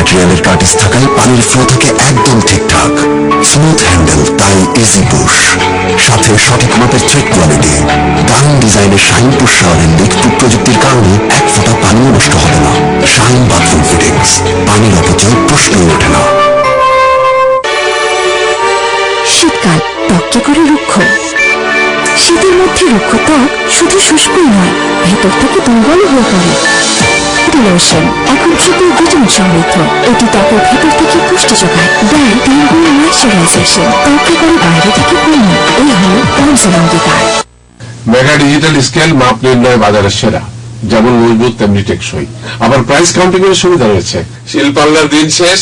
ম্যাটেরিয়ালের Curtis থাকায় পানির flow থাকে একদম ঠিকঠাক। স্মুথ হ্যান্ডেল, তাই ইজি পুশ। সাথে সঠিক মাপের থ্রেড কোয়ালিটি। দারুণ ডিজাইনের শাইন পুশ শাওয়ারের লিকপ্রুফ প্রযুক্তির কারণে এক ফোঁটা পানিও নষ্ট হবে না। শাইন বাথরুম ফিটিংস, পানির অপচয় প্রশ্নই ওঠে না। শীতকাল ত্বককে করে রুক্ষ। শীতের মধ্যে রুক্ষ ত্বক শুধু শুষ্কই নয়, ভেতর থেকে দুর্বল হয়ে পড়ে। লোশন এখন ট্রিপল ভিটামিন সমৃদ্ধ। এটি ত্বকের ভেতর থেকে পুষ্টি যোগায়, দেয় দীর্ঘ ময়েশ্চারাইজেশন, ত্বককে করে বাইরে থেকে পূর্ণ। এই হল পন্সের অঙ্গীকার। মেগা ডিজিটাল স্কেল মাপ নির্ণয় বাজারের সেরা, যেমন মজবুত তেমনি টেকসই, আবার প্রাইস কাউন্টিং এর সুবিধা রয়েছে। শিল্পাল্লার দিন শেষ,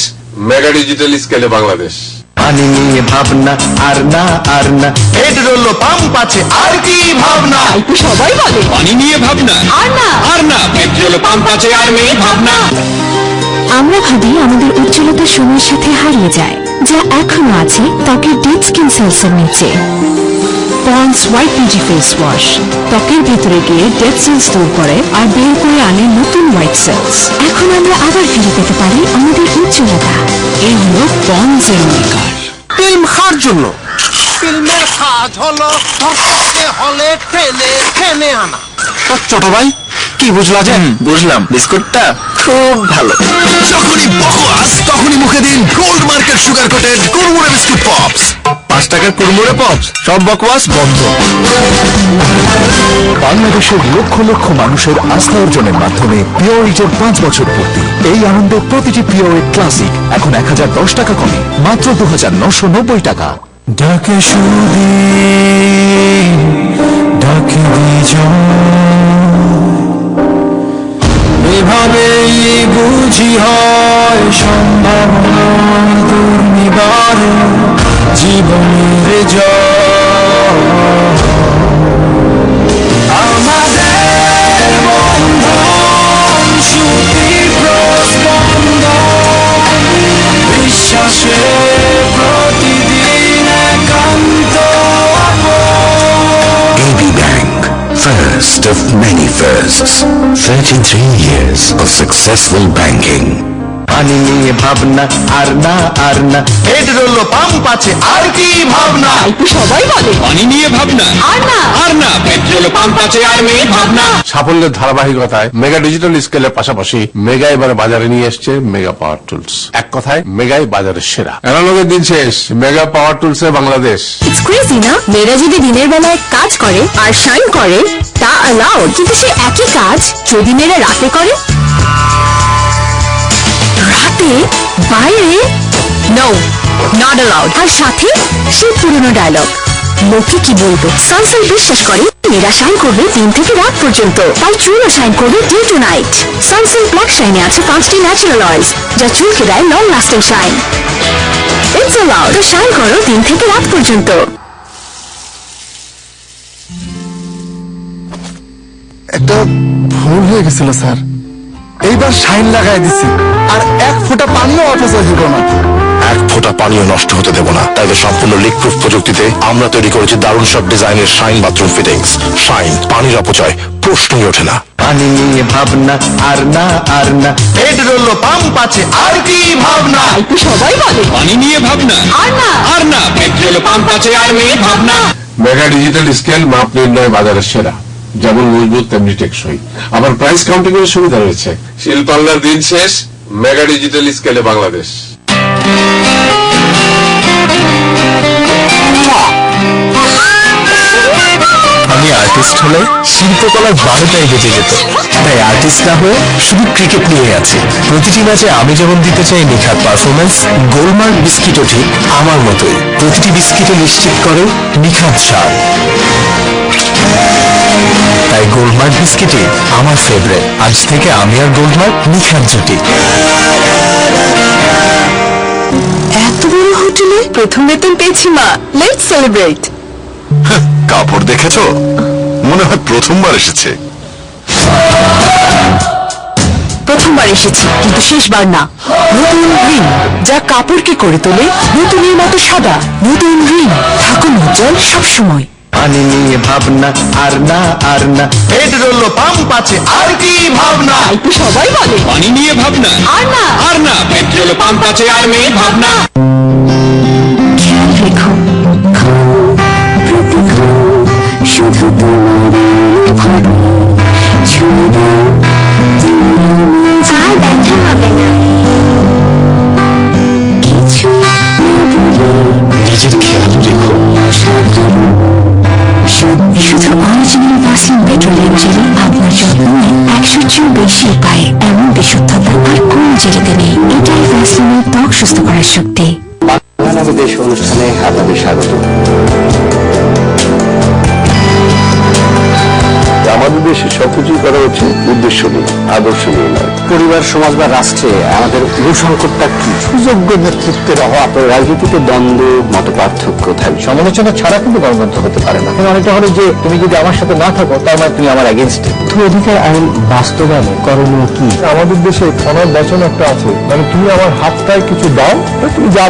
মেগা ডিজিটাল স্কেলে বাংলাদেশ। পানি নিয়ে ভাবনা আর না আর না, পেট্রোল পাম্প আছে আর কি ভাবনা। সবাই বলে পানি নিয়ে ভাবনা আর না, পেট্রোল পাম্প আছে আর নেই ভাবনা। আমরা ভাবি আমাদের উজ্জ্বলতা সময়ের সাথে হারিয়ে যায়, যা এখনো আছে ত্বকের ডেড স্কিন সেলস এর নিচে। Pond's white beauty face wash ত্বকের ভেতরে গিয়ে ডেড সেলস দূর করে আর বের করে আনে নতুন হোয়াইট সেলস। এখন আমরা আবার ফিরে পেতে পারি আমাদের উজ্জ্বলতা। এই হলো পন্ডস এর অঙ্গীকার। ফিল্ম খাওয়ার জন্য ফিল্মের কাজ হলো দর্শককে হলে টেনে টেনে আনা। ছোট ভাই কি বুঝলা? যে বুঝলাম, বিস্কুটটা খুব ভালো। যখনই বকওয়াস তখনই মুখে দিন গোল্ড মার্কেট সুগার কোটেড কুড়মুড়ে বিস্কুট পপস। 5 টাকার কুড়মুড়ে পপস, সব বকওয়াস বন্ধ। বাংলাদেশের লক্ষ লক্ষ মানুষের আস্থা অর্জনের মাধ্যমে পিওর ইটের 5 বছর পূর্তি। এই আনন্দে প্রতিটি পিওর ইট ক্লাসিক এখন 1010 টাকা কমে মাত্র 2990 টাকা। ডাকে সুদি ডাকে বিজন, এভাবেই বুঝি হয় সম্ভাবনা দুর্নিবারে জীবনের জয়। আমাদের বন্ধন সুতি প্রস্পন্দন, বিশ্বাসে প্রতিদিন একান্ত AB Bank, first of many firsts. 33 years of successful banking. পানি নিয়ে ভাবনা আর না আর না, পেট্রোল পাম্প আছে আর কি ভাবনা। সবাই বলে পানি নিয়ে ভাবনা আর না, পেট্রোল পাম্প আছে আর নেই ভাবনা। সাফল্যের ধারাবাহিকতায় মেগা ডিজিটাল স্কেলের পাশাপাশি মেগা এবারে বাজারে নিয়ে এসছে মেগা পাওয়ার টুলস। এক কথায় মেগাই বাজারের সেরা। অ্যানালগের দিন শেষ, mega power tools A Bangladesh. It's crazy না? মেয়েরা যদি দিনের বেলায় কাজ করে আর শাইন করে তা অ্যালাউড, কিন্তু সে একই কাজ যদি মেয়েরা রাতে করে, রাতে বাইরে নো নট অ্যালাউড। আর সাথে সেই পুরনো ডায়লগ, লোকে কি বলবো। সানসিল্ক বিশ্বাস করে মেয়েরা শাইন করবে দিন থেকে রাত পর্যন্ত, তাই চুলও শাইন করবে day to night. Sunsilk black শাইনে আছে 5টি ন্যাচারাল অয়েলস, যা চুলকে দেয় long lasting shine. It's allowed, তো শাইন করো দিন থেকে রাত পর্যন্ত। একটা ভুল হয়ে গেছিল স্যার, এইবার শাইন লাগাই দিছি আর 1 ফোঁটা পানিও অপচয় হইব না। 1 ফোঁটা পানিও নষ্ট হতে দেব না। তাই তো সম্পূর্ণ লিকপ্রুফ প্রযুক্তিতে আমরা তৈরি করেছি দারুণ সব ডিজাইনের শাইন বাথরুম ফিটিংস। শাইন, পানির অপচয় প্রশ্নই ওঠে না। পানি নিয়ে ভাবনা আর না আর না, পেট্রোল পাম্প আছে আর কি ভাবনা। সবাই বলে পানি নিয়ে ভাবনা আর না, পেট্রোল পাম্প আছে আর নেই ভাবনা। মেগা ডিজিটাল স্কেল মাপ নির্ণয় বাজারের সেরা, যেমন মজবুত তেমনি টেকসই, আবার প্রাইস কাউন্টিং এর সুবিধা রয়েছে। শিল্পাল্লার দিন শেষ, মেগা ডিজিটাল স্কেলে বাংলাদেশ। আমি আর্টিস্ট হলে শিল্পকলার 12টাই বেজে যেত, তাই আর্টিস্ট না হয়ে শুধু ক্রিকেট নিয়ে আছি। প্রতিটি ম্যাচে আমি যেমন দিতে চাই নিখাত পারফরমেন্স, গোলমার্ক বিস্কিটও ঠিক আমার মতোই। প্রতিটি বিস্কিটে নিশ্চিত করে নিখাত স্বাদ, তাই গোলমার্ক বিস্কিটই আমার ফেভারিট। আজ থেকে আমি আর গোলমার্ক নিখাত জুটি। এত বড় হোটেলে প্রথম বেতন পেয়েছি মা, লেটস সেলিব্রেট। কাপড় দেখেছো? মনে হয় প্রথমবার এসেছে। প্রথমবার এসেছি, কিন্তু শেষবার না। নতুন রিন, যা কাপড়কে করে তোলে নতুনের মতো সাদা। নতুন রিন, থাকুন উজ্জ্বল সবসময়। পানি নিয়ে ভাবনা আর না আর না, পেট্রোল পাম্প আছে আর কি ভাবনা। সবাই বলে পানি নিয়ে ভাবনা আর না, পেট্রোল গেল পান্তাচে আর নেই ভাবনা। খেয়াল রেখো প্রতিক্ষণ শুধু তোমার আর ব্যথা হবে না কিছু নিজের খেয়াল রেখো। শুধু অরিজিনাল ভার্জিন পেট্রোলিয়াম জেলি আপনার যত্ন নেয় 100-র বেশি উপায়ে এমন বিশুদ্ধতা আর কোন জেলিতে নেই। এটাই ভ্যাসলিনের ত্বক সুস্থ করার শক্তি। বাংলা দেশ অনুষ্ঠানে আপনাদের স্বাগত। আমাদের দেশে সবকিছুই করা হচ্ছে উদ্দেশ্য নিয়ে, আদর্শ নিয়ে নয়। পরিবার, সমাজ বা রাষ্ট্রে আমাদের মূল সংকটটা কি? সুযোগ্য নেতৃত্বের অভাব। রাজনীতিতে দ্বন্দ্ব, মত পার্থক্য থাকে। সমালোচনা ছাড়া কিন্তু গণতন্ত্র হতে পারে না। অনেকটা হলো যে তুমি যদি আমার সাথে না থাকো তার মানে তুমি আমার এগেনস্টে। অধিকার আইন বাস্তবায়নে করণীয় কি? আমাদের দেশে ক্ষণার বচন একটা আছে, মানে তুমি আমার হাতটায় কিছু দাও, তুমি যা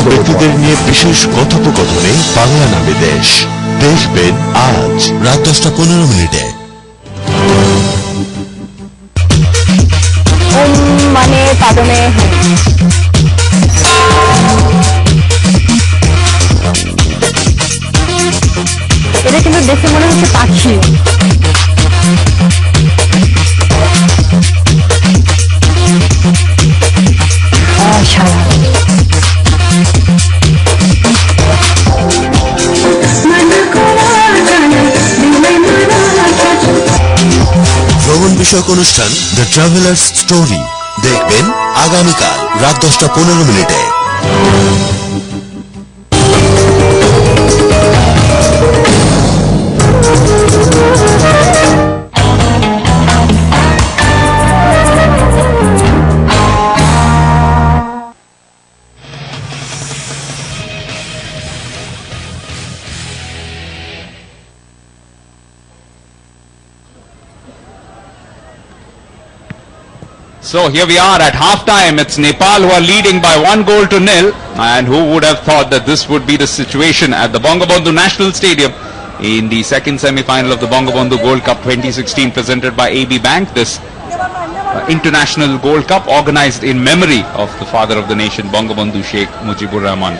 ব্যক্তিদের নিয়ে বিশেষ কথোপকথনে বাংলা নামে দেশ দেখবেন আজ রাত 10:15। মানে পাদনে এটা কিন্তু দেখে মনে হচ্ছে পাখি। ভ্রমণ বিষয়ক অনুষ্ঠান দ্য ট্রাভেলার্স স্টোরি দেখবেন আগামীকাল রাত 10:15। So here we are at half-time. It's Nepal who are leading by 1-0, and who would have thought that this would be the situation at the Bangabandhu National Stadium in the second semi-final of the Bangabandhu Gold Cup 2016 presented by AB Bank. This international Gold Cup organized in memory of the father of the nation, Bangabandhu Sheikh Mujibur Rahman.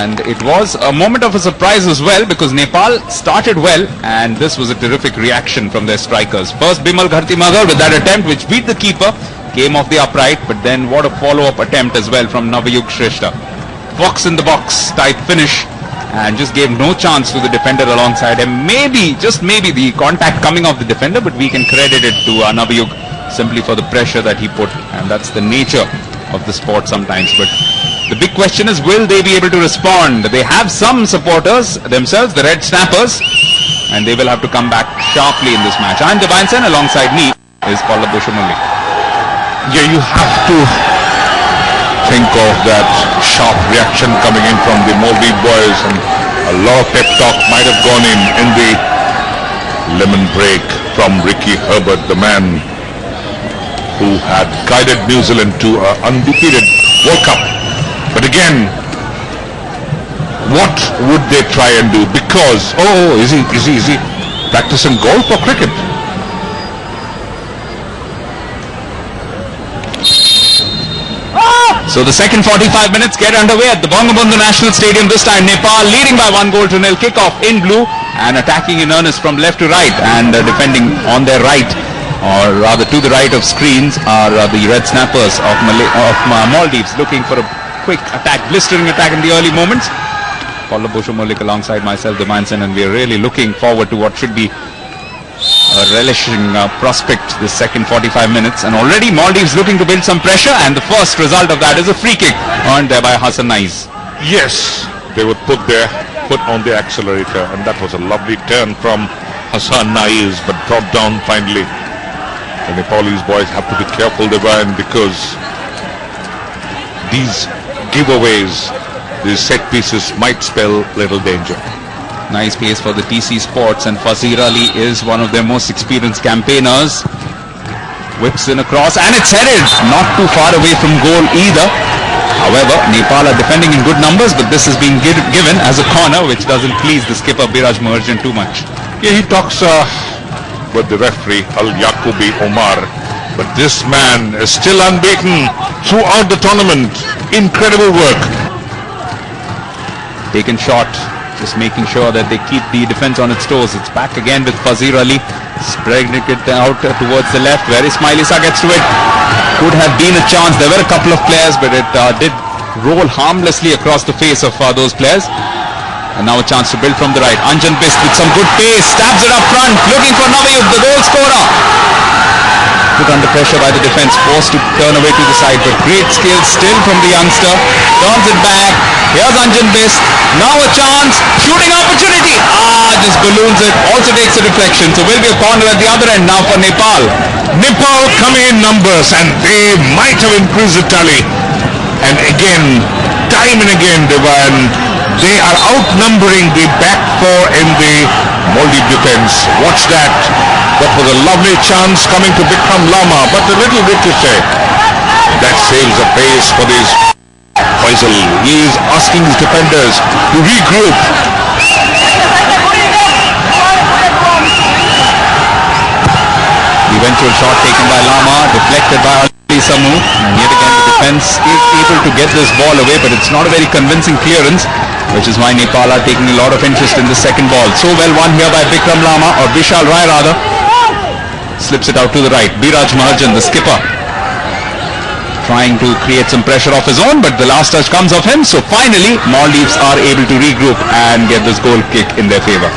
And it was a moment of a surprise as well, because Nepal started well, and this was a terrific reaction from their strikers. First Bimal Gharti Magar with that attempt which beat the keeper, came off the upright, but then what a follow-up attempt as well from Navayug Shrestha. Fox in the box type finish, and just gave no chance to the defender alongside him. Maybe, just maybe, the contact coming off the defender, but we can credit it to Navayug simply for the pressure that he put, and that's the nature of the sport sometimes. But the big question is, will they be able to respond? They have some supporters themselves, the Red Snappers, and they will have to come back sharply in this match. I'm Devansen, alongside me is Pallab Boshamulli. Yeah, you have to think of that sharp reaction coming in from the Maldives boys, and a lot of pep talk might have gone in the lemon break from Ricky Herbert, the man who had guided New Zealand to an undefeated World Cup. But again, what would they try and do? Because, is he practicing golf or cricket? So the second 45 minutes get underway at the Bangabandhu National Stadium. This time Nepal leading by 1-0. Kick-off in blue and attacking in earnest from left to right, and defending on their right, or rather to the right of screens, are the Red Snappers of Maldives, looking for a quick attack, blistering attack in the early moments. Pallab Boshamulli alongside myself, Devansen, and we are really looking forward to what should be a relishing prospect this second 45 minutes. And already Maldives looking to build some pressure, and the first result of that is a free kick earned there by Hassan Naiz. Yes, they would put their foot on the accelerator, and that was a lovely turn from Hassan Naiz, but dropped down finally. The Nepalese boys have to be careful, Devan, because these giveaways, these set pieces might spell little danger. Nice pace for the TC Sports, and Fazir Ali is one of their most experienced campaigners. Whips in a cross, and it's headed not too far away from goal either. However, Nepal are defending in good numbers, but this is being given as a corner, which doesn't please the skipper Biraj Maharjan too much. Yeah, he talks with the referee Al Yaqubi Omar, But this man is still unbeaten throughout the tournament. Incredible work. Taken shot, just making sure that they keep the defense on its toes. It's back again with Fazir Ali, spreading it out towards the left, where Ismail Issa gets to it. Could have been a chance. There were a couple of players, but it did roll harmlessly across the face of those players. And now a chance to build from the right. Anjan Bist with some good pace, stabs it up front, looking for Navayuga, the goal scorer. Put under pressure by the defense, forced to turn away to the side, but great skill still from the youngster. Turns it back. Here's Anjan Bist. Now a chance. Shooting opportunity. Just balloons it. Also takes a deflection. So will be a corner at the other end now for Nepal. Nepal coming in numbers, and they might have increased the tally. And again, time and again, they are outnumbering the back four in the Maldives defense. Watch that. That was a lovely chance coming to Bikram Lama, but a little ricochet. That saves a pace for this Faisal. He is asking his defenders to regroup. The eventual shot taken by Lama, deflected by Ali Samu, and yet again the defense is able to get this ball away, but it's not a very convincing clearance, which is why Nepal are taking a lot of interest in the second ball. So well won here by Bikram Lama, or Vishal Rai rather. Slips it out to the right. Biraj Mahajan, the skipper, trying to create some pressure off his own, but the last touch comes off him. So finally Maldives are able to regroup and get this goal kick in their favor.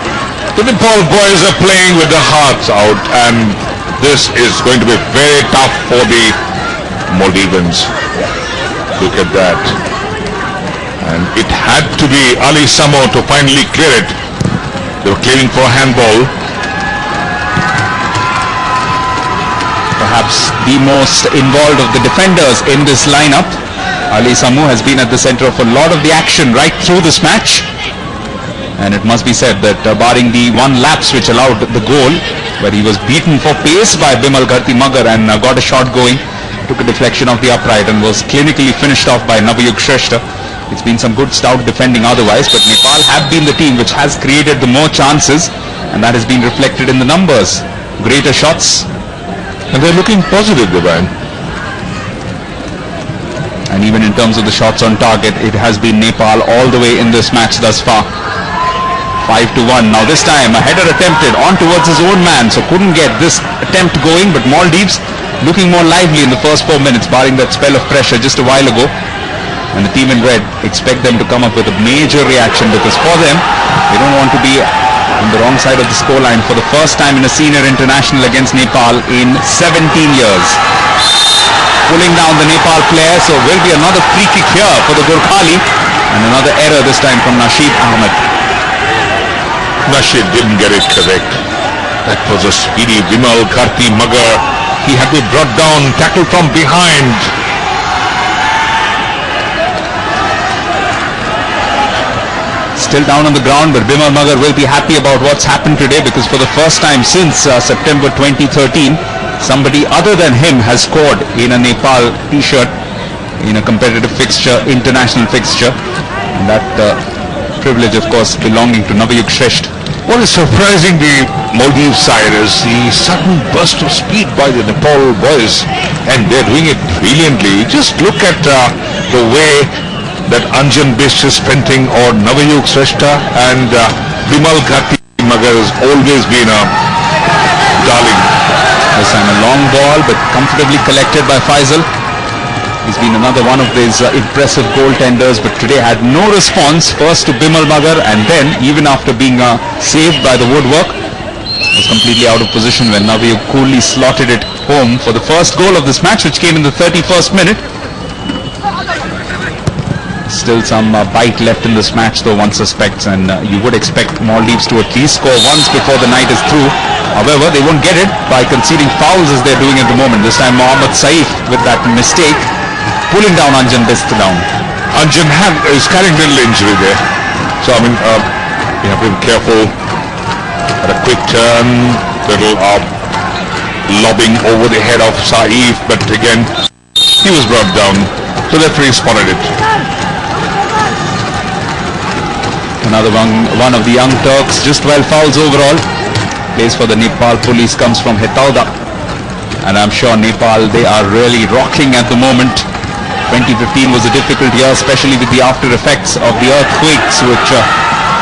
The Nepal boys are playing with their hearts out, and this is going to be very tough for the Maldivians. Look at that. And it had to be Ali Samo to finally clear it. They were claiming for a handball. Perhaps the most involved of the defenders in this lineup. Ali Samu has been at the center of a lot of the action right through this match. And it must be said that barring the one lapse which allowed the goal, where he was beaten for pace by Bimal Gharti Magar and got a shot going, took a deflection off the upright and was clinically finished off by Navayuga Shrestha. It's been some good stout defending otherwise, but Nepal have been the team which has created the more chances, and that has been reflected in the numbers. Greater shots. And they're looking positive, Divine. And even in terms of the shots on target, it has been Nepal all the way in this match thus far. 5-1. Now this time a header attempted on towards his own man, so couldn't get this attempt going, but Maldives looking more lively in the first 4 minutes, barring that spell of pressure just a while ago. And the team in red expect them to come up with a major reaction, because for them, they don't want to be on the wrong side of the scoreline for the first time in a senior international against Nepal in 17 years. Pulling down the Nepal player, so will be another free kick here for the Gorkhali, and another error this time from Nasheed Ahmed. Nasheed didn't get it correct. That was a speedy Bimal Gharti Magar. He had to be brought down, tackled from behind. Still down on the ground, but Bimal Magar will be happy about what's happened today, because for the first time since September 2013, somebody other than him has scored in a Nepal t-shirt in a competitive fixture, international fixture. And that privilege, of course, belonging to Navayuga Shrestha. What is surprising the Maldives side is the sudden burst of speed by the Nepal boys, and they're doing it brilliantly. Just look at the way that Anjan Bist is sprinting, or Navayuga Shrestha, and Bimal Gharti Magar has always been a darling. This time a long ball, but comfortably collected by Faisal. He's been another one of these impressive goaltenders, but today had no response, first to Bimal Magar, and then even after being saved by the woodwork, was completely out of position when Navayuga coolly slotted it home for the first goal of this match, which came in the 31st minute. Still some bite left in this match, though, one suspects, and you would expect Maldives to at least score once before the night is through. However, they won't get it by conceding fouls as they're doing at the moment. This time Mohammad Saif with that mistake, pulling down Anjan Bist down. Anjan is carrying a little injury there, so I mean you have to be careful. At a quick turn, little lobbing over the head of Saif, but again he was brought down, so the referee spotted it. Another one of the young Turks, just 12 fouls overall. Plays for the Nepal Police, comes from Hetauda. and I'm sure Nepal, they are really rocking at the moment. 2015 was a difficult year, especially with the after effects of the earthquakes which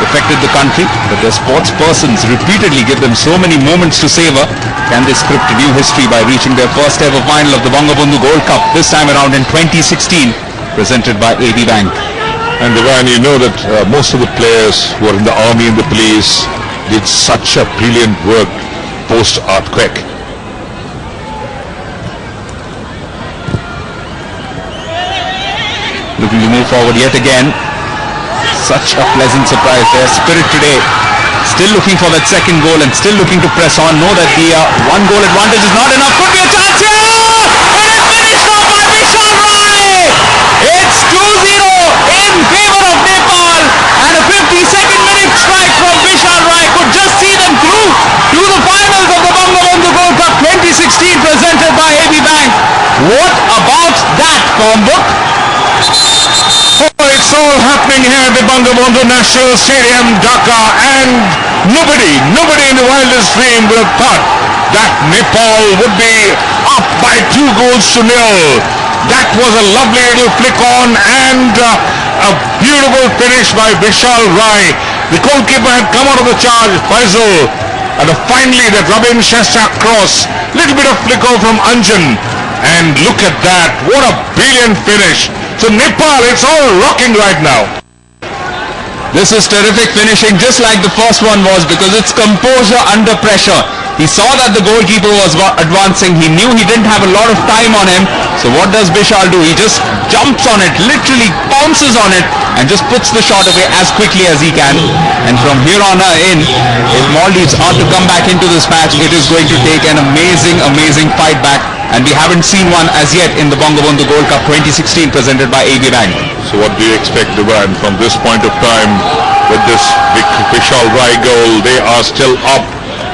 affected the country, but their sports persons repeatedly give them so many moments to savor. Can they script a new history by reaching their first ever final of the Bangabandhu Gold Cup, this time around in 2016, presented by AB Bank. And Devan, you know that most of the players who are in the army and the police did such a brilliant work post-earthquake. Looking to move forward yet again. Such a pleasant surprise. Their spirit today. Still looking for that second goal and still looking to press on. Know that the one goal advantage is not enough. Could be a chance here! It is finished off by Vishal Rai! It's 2-0 in favor of Nepal, and a 52nd minute strike from Vishal Rai could just see them through to the finals of the Bangabandhu Gold Cup 2016 presented by AB Bank. What about that, Book? Oh, it's all happening here at the Bangabandhu National Stadium, Dhaka, and nobody in the wildest dream would have thought that Nepal would be up by 2 goals to nil. That was a lovely little flick on and a beautiful finish by Vishal Rai. The goalkeeper had come out of the charge, Faisal, and finally that Rabin Shrestha cross. Little bit of flicker from Anjan, and look at that, what a brilliant finish. So Nepal, it's all rocking right now. This is terrific finishing, just like the first one was, because it's composure under pressure. He saw that the goalkeeper was advancing. He knew he didn't have a lot of time on him. So what does Vishal do? He just jumps on it, literally pounces on it, and just puts the shot away as quickly as he can. And from here on in, if Maldives are to come back into this match, it is going to take an amazing fight back. And we haven't seen one as yet in the Bangabandhu Gold Cup 2016 presented by AB Bank. So what do you expect, Devan, from this point of time with this Vishal Rai goal? They are still up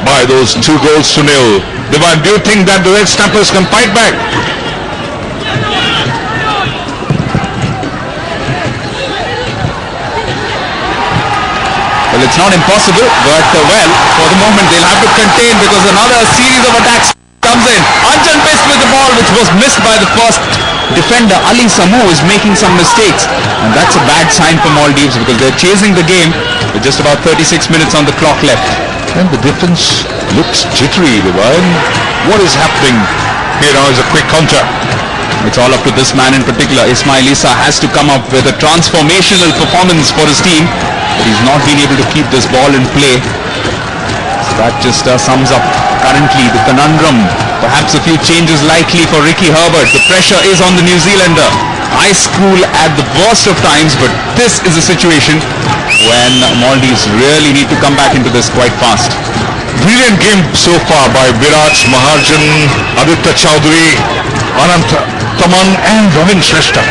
by those 2 goals to nil. Devan, do you think that the Red Snappers can fight back? Well, it's not impossible, but for the moment they'll have to contain because another series of attacks comes in. Anjan missed with the ball, which was missed by the first defender. Ali Samu is making some mistakes, and that's a bad sign for Maldives because they're chasing the game with just about 36 minutes on the clock left. And the defense looks jittery, Devan. What is happening here now is a quick counter. It's all up to this man in particular. Ismail Issa has to come up with a transformational performance for his team, but he's not been able to keep this ball in play. So that just sums up currently the conundrum. Perhaps a few changes likely for Ricky Herbert. The pressure is on the New Zealander. Ice cool at the worst of times, but this is a situation when Maldives really need to come back into this quite fast. Brilliant game so far by Virat Maharjan, Aditya Chowdhury, Anant Taman and Rabin Shrestha.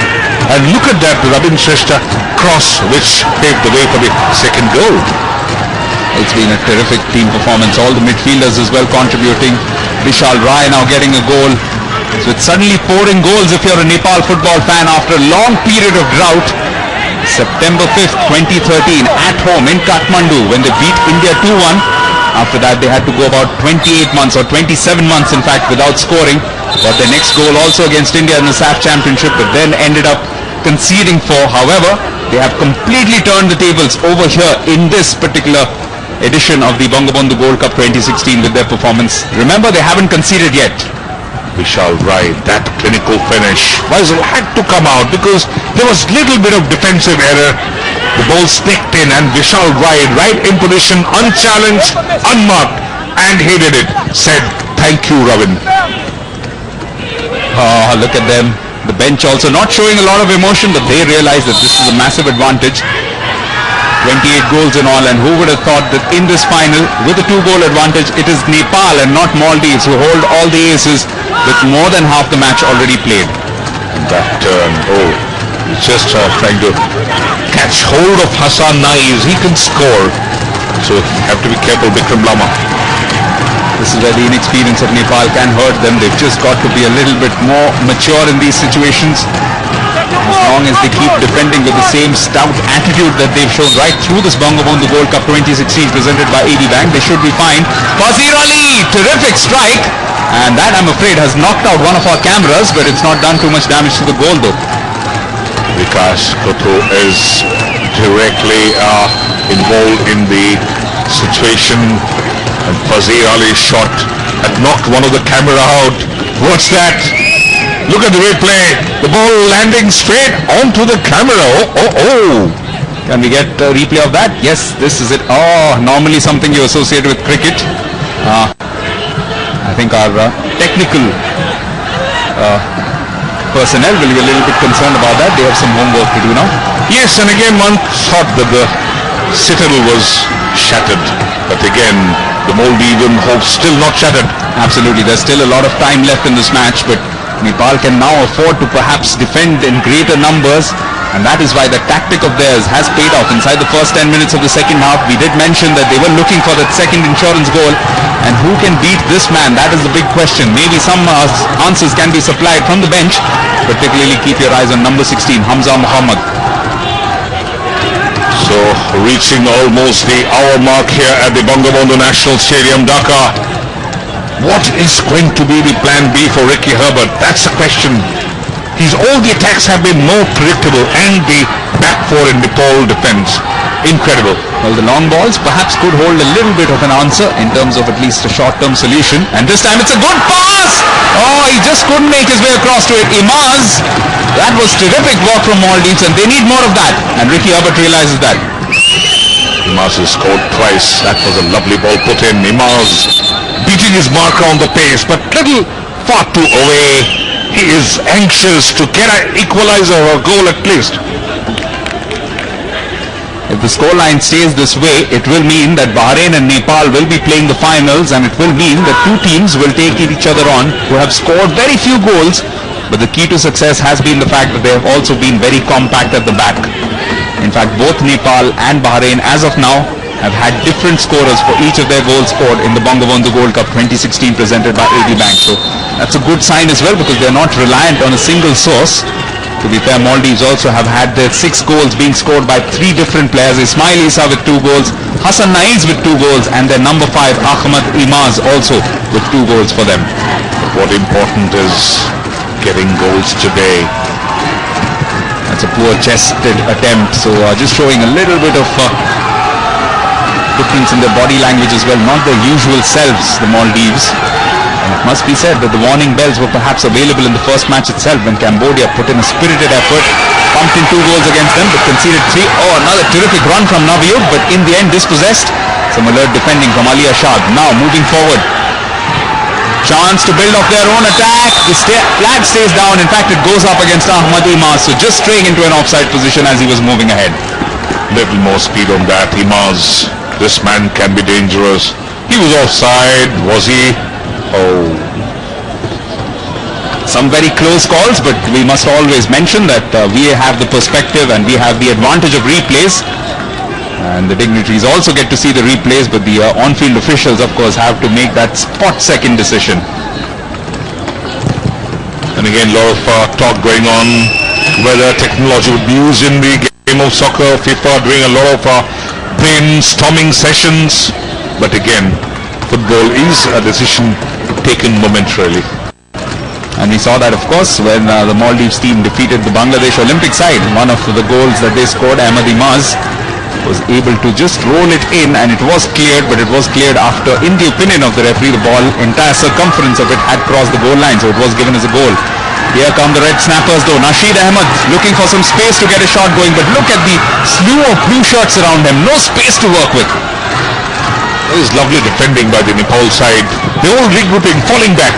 And look at that Rabin Shrestha cross which paved the way for the second goal. It's been a terrific team performance. All the midfielders as well contributing. Vishal Rai now getting a goal. So it's suddenly pouring goals if you're a Nepal football fan after a long period of drought. September 5th, 2013 at home in Kathmandu when they beat India 2-1. After that they had to go about 28 months or 27 months in fact without scoring. Got their next goal also against India in the SAF Championship, but then ended up conceding 4. However, they have completely turned the tables over here in this particular edition of the Bangabandhu Gold Cup 2016 with their performance. Remember, they haven't conceded yet. Vishal Rai, that clinical finish. Faisal had to come out because there was little bit of defensive error. The ball sneaked in and Vishal Rai right in position, unchallenged, unmarked, and he did it. Said, thank you, Rabin. Oh, look at them. The bench also not showing a lot of emotion, but they realize that this is a massive advantage. 28 goals in all, and who would have thought that in this final, with a 2-goal advantage, it is Nepal and not Maldives who hold all the aces with more than half the match already played. And that turn, he's just trying to catch hold of Hassan Naiz. He can score, so have to be careful, Bikram Lama. This is where the inexperience of Nepal can hurt them. They've just got to be a little bit more mature in these situations. As long as they keep defending with the same stout attitude that they've shown right through this Bangabandhu Gold Cup 2016 presented by AB Bank, they should be fine. Fazir Ali, terrific strike. And that, I'm afraid, has knocked out one of our cameras, but it's not done too much damage to the goal though. Vikas Kuthu is directly involved in the situation, and Fazir Ali's shot had knocked one of the camera out. What's that? Look at the replay. The ball landing straight onto the camera. Oh. Can we get a replay of that? Yes, this is it. Oh, normally something you associate with cricket. I think our technical personnel will be a little bit concerned about that. They have some homework to do now. Yes, and again one thought that the citadel was shattered, but again the Maldivian hope still not shattered. Absolutely, there's still a lot of time left in this match, but Nepal can now afford to perhaps defend in greater numbers, and that is why the tactic of theirs has paid off inside the first 10 minutes of the second half. We did mention that they were looking for that second insurance goal, and who can beat this man? That is the big question. Maybe some answers can be supplied from the bench, particularly keep your eyes on number 16, Hamza Muhammad. So reaching almost the hour mark here at the Bangabandhu National Stadium, Dhaka. What is going to be the plan B for Ricky Herbert? That's the question. All the attacks have been more predictable, and the back four in Nepal defense, incredible. Well, the long balls perhaps could hold a little bit of an answer in terms of at least a short-term solution. And this time it's a good pass! Oh, he just couldn't make his way across to it. Imaz, that was terrific work from Maldives, and they need more of that. And Ricky Herbert realizes that. Imaz has scored twice. That was a lovely ball put in. Imaz beating his marker on the pace, but little far too away. He is anxious to get an equalizer or goal at least. If the scoreline stays this way, it will mean that Bahrain and Nepal will be playing the finals, and it will mean that two teams will take each other on who have scored very few goals, but the key to success has been the fact that they have also been very compact at the back. In fact, both Nepal and Bahrain as of now have had different scorers for each of their goals scored in the Bangabandhu Gold Cup 2016 presented by AB Bank. So that's a good sign as well, because they're not reliant on a single source. To be fair, Maldives also have had their 6 goals being scored by 3 different players. Ismail Isa with 2 goals, Hassan Naiz with 2 goals, and their number 5 Ahmad Imaz also with 2 goals for them. What important is getting goals today. That's a poor chested attempt, so just showing a little bit of difference in their body language as well, not their usual selves, the Maldives. And it must be said that the warning bells were perhaps available in the first match itself when Cambodia put in a spirited effort, pumped in 2 goals against them, but conceded 3. Oh, another terrific run from Navayud, but in the end dispossessed. Some alert defending from Ali Ashad. Now moving forward. Chance to build off their own attack. The flag stays down. In fact, it goes up against Ahmad Imaz, so just straying into an offside position as he was moving ahead. Little more speed on that. Imaz, this man can be dangerous. He was offside, was he? Oh. Some very close calls, but we must always mention that we have the perspective and we have the advantage of replays. And the dignitaries also get to see the replays, but the on-field officials, of course, have to make that spot-second decision. And again, a lot of talk going on whether technology would be used in the game of soccer. FIFA doing a lot of brainstorming sessions. But again, football is a decision taken momentarily. And we saw that, of course, when the Maldives team defeated the Bangladesh Olympic side. One of the goals that they scored, Ahmad Imaz, was able to just roll it in, and it was cleared, but it was cleared after, in the opinion of the referee, the ball, entire circumference of it had crossed the goal line, so it was given as a goal. Here come the red snappers though. Nasheed Ahmed looking for some space to get a shot going, but look at the slew of blue shirts around him. No space to work with. There is lovely defending by the Nepal side. They're all regrouping, falling back.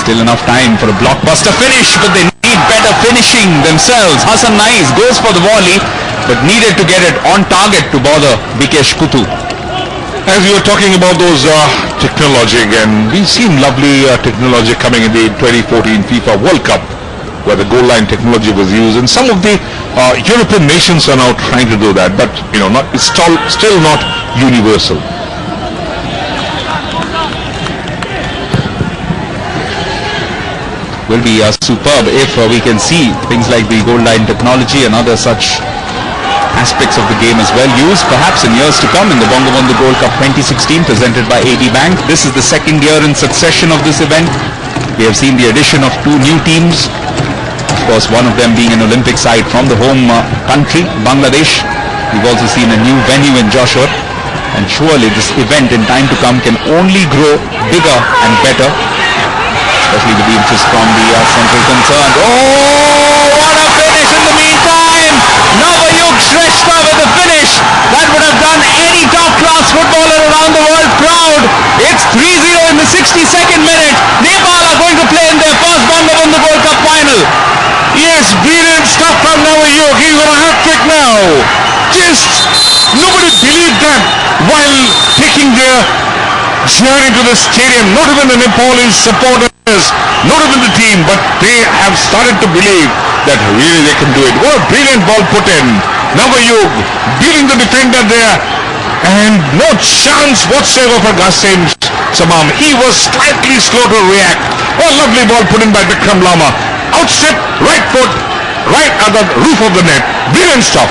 Still enough time for a blockbuster finish, but they need better finishing themselves. Hassan Naiz goes for the volley, but needed to get it on target to bother Bikesh Kuthu. As you were talking about those technology again, we've seen lovely technology coming in the 2014 FIFA World Cup, where the goal line technology was used, and some of the European nations are now trying to do that, but it's still not universal. Will be superb if we can see things like the goal line technology and other such aspects of the game as well, used perhaps in years to come in the Bangabandhu Gold Cup 2016 presented by AD Bank. This is the second year in succession of this event. We have seen the addition of 2 new teams, of course one of them being an Olympic side from the home country, Bangladesh. We've also seen a new venue in Joshua, and surely this event in time to come can only grow bigger and better, especially with the interest from the central concerned. Oh, what a finish in the meantime! Navayug Shrestha with the finish that would have done any top-class footballer around the world proud. It's 3-0 in the 62nd minute. Nepal are going to play in their first Bangabandhu Gold Cup final. Yes, brilliant stuff from Navayug. He's on a hat-trick now. Just nobody believed that while taking their journey to the stadium. Not even the Nepalese supporters, not even the team, but they have started to believe that really they can do it. What a brilliant ball put in. Navayug beating the defender there, and no chance whatsoever for Qasim Samam. He was slightly slow to react. What a lovely ball put in by Bikram Lama. Outstep, right foot, right at the roof of the net. Brilliant stuff.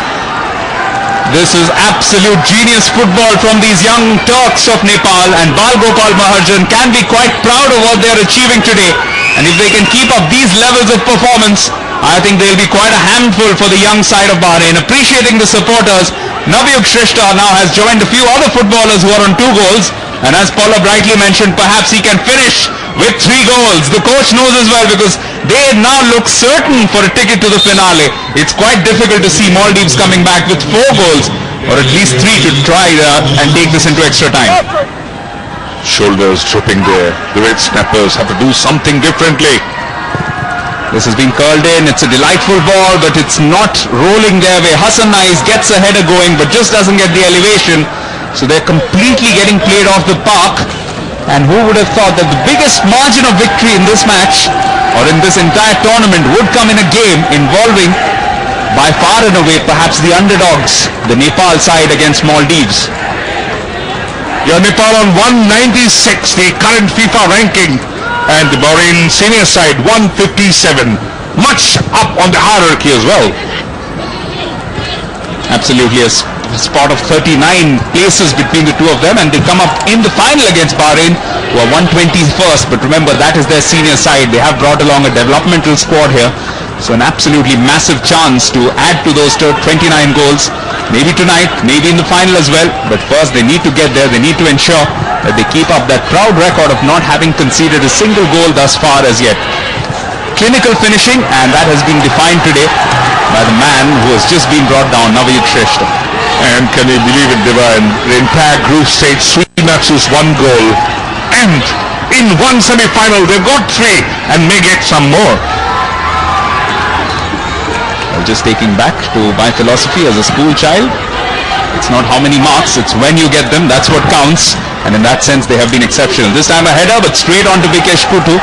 This is absolute genius football from these young Turks of Nepal, and Bal Gopal Maharjan can be quite proud of what they are achieving today. And if they can keep up these levels of performance, I think they'll be quite a handful for the young side of Bahrain. Appreciating the supporters, Navayug Shrestha now has joined a few other footballers who are on 2 goals. And as Paula brightly mentioned, perhaps he can finish with 3 goals. The coach knows as well, because they now look certain for a ticket to the finale. It's quite difficult to see Maldives coming back with 4 goals, or at least 3 to try and take this into extra time. Shoulders drooping there. The red snappers have to do something differently. This has been curled in. It's a delightful ball, but it's not rolling their way. Hassan Nais gets a header going, but just doesn't get the elevation. So they're completely getting played off the park. And who would have thought that the biggest margin of victory in this match, or in this entire tournament, would come in a game involving, by far and away, perhaps the underdogs, the Nepal side against Maldives. Yeah, Nepal on 196, the current FIFA ranking, and the Bahrain senior side 157, much up on the hierarchy as well. Absolutely, a spot of 39 places between the two of them, and they come up in the final against Bahrain, who are 121st. But remember, that is their senior side. They have brought along a developmental squad here, so an absolutely massive chance to add to those 29 goals. Maybe tonight, maybe in the final as well. But first they need to get there. They need to ensure that they keep up that proud record of not having conceded a single goal thus far as yet. Clinical finishing, and that has been defined today by the man who has just been brought down, Navayug Shrestha. And can you believe it, Divine? The entire group stage, 3 matches, 1 goal. And in one semi-final, they've got 3 and may get some more. Just taking back to my philosophy as a school child. It's not how many marks, it's when you get them, that's what counts. And in that sense, they have been exceptional. This time a header, but straight on to Vikesh Puttu,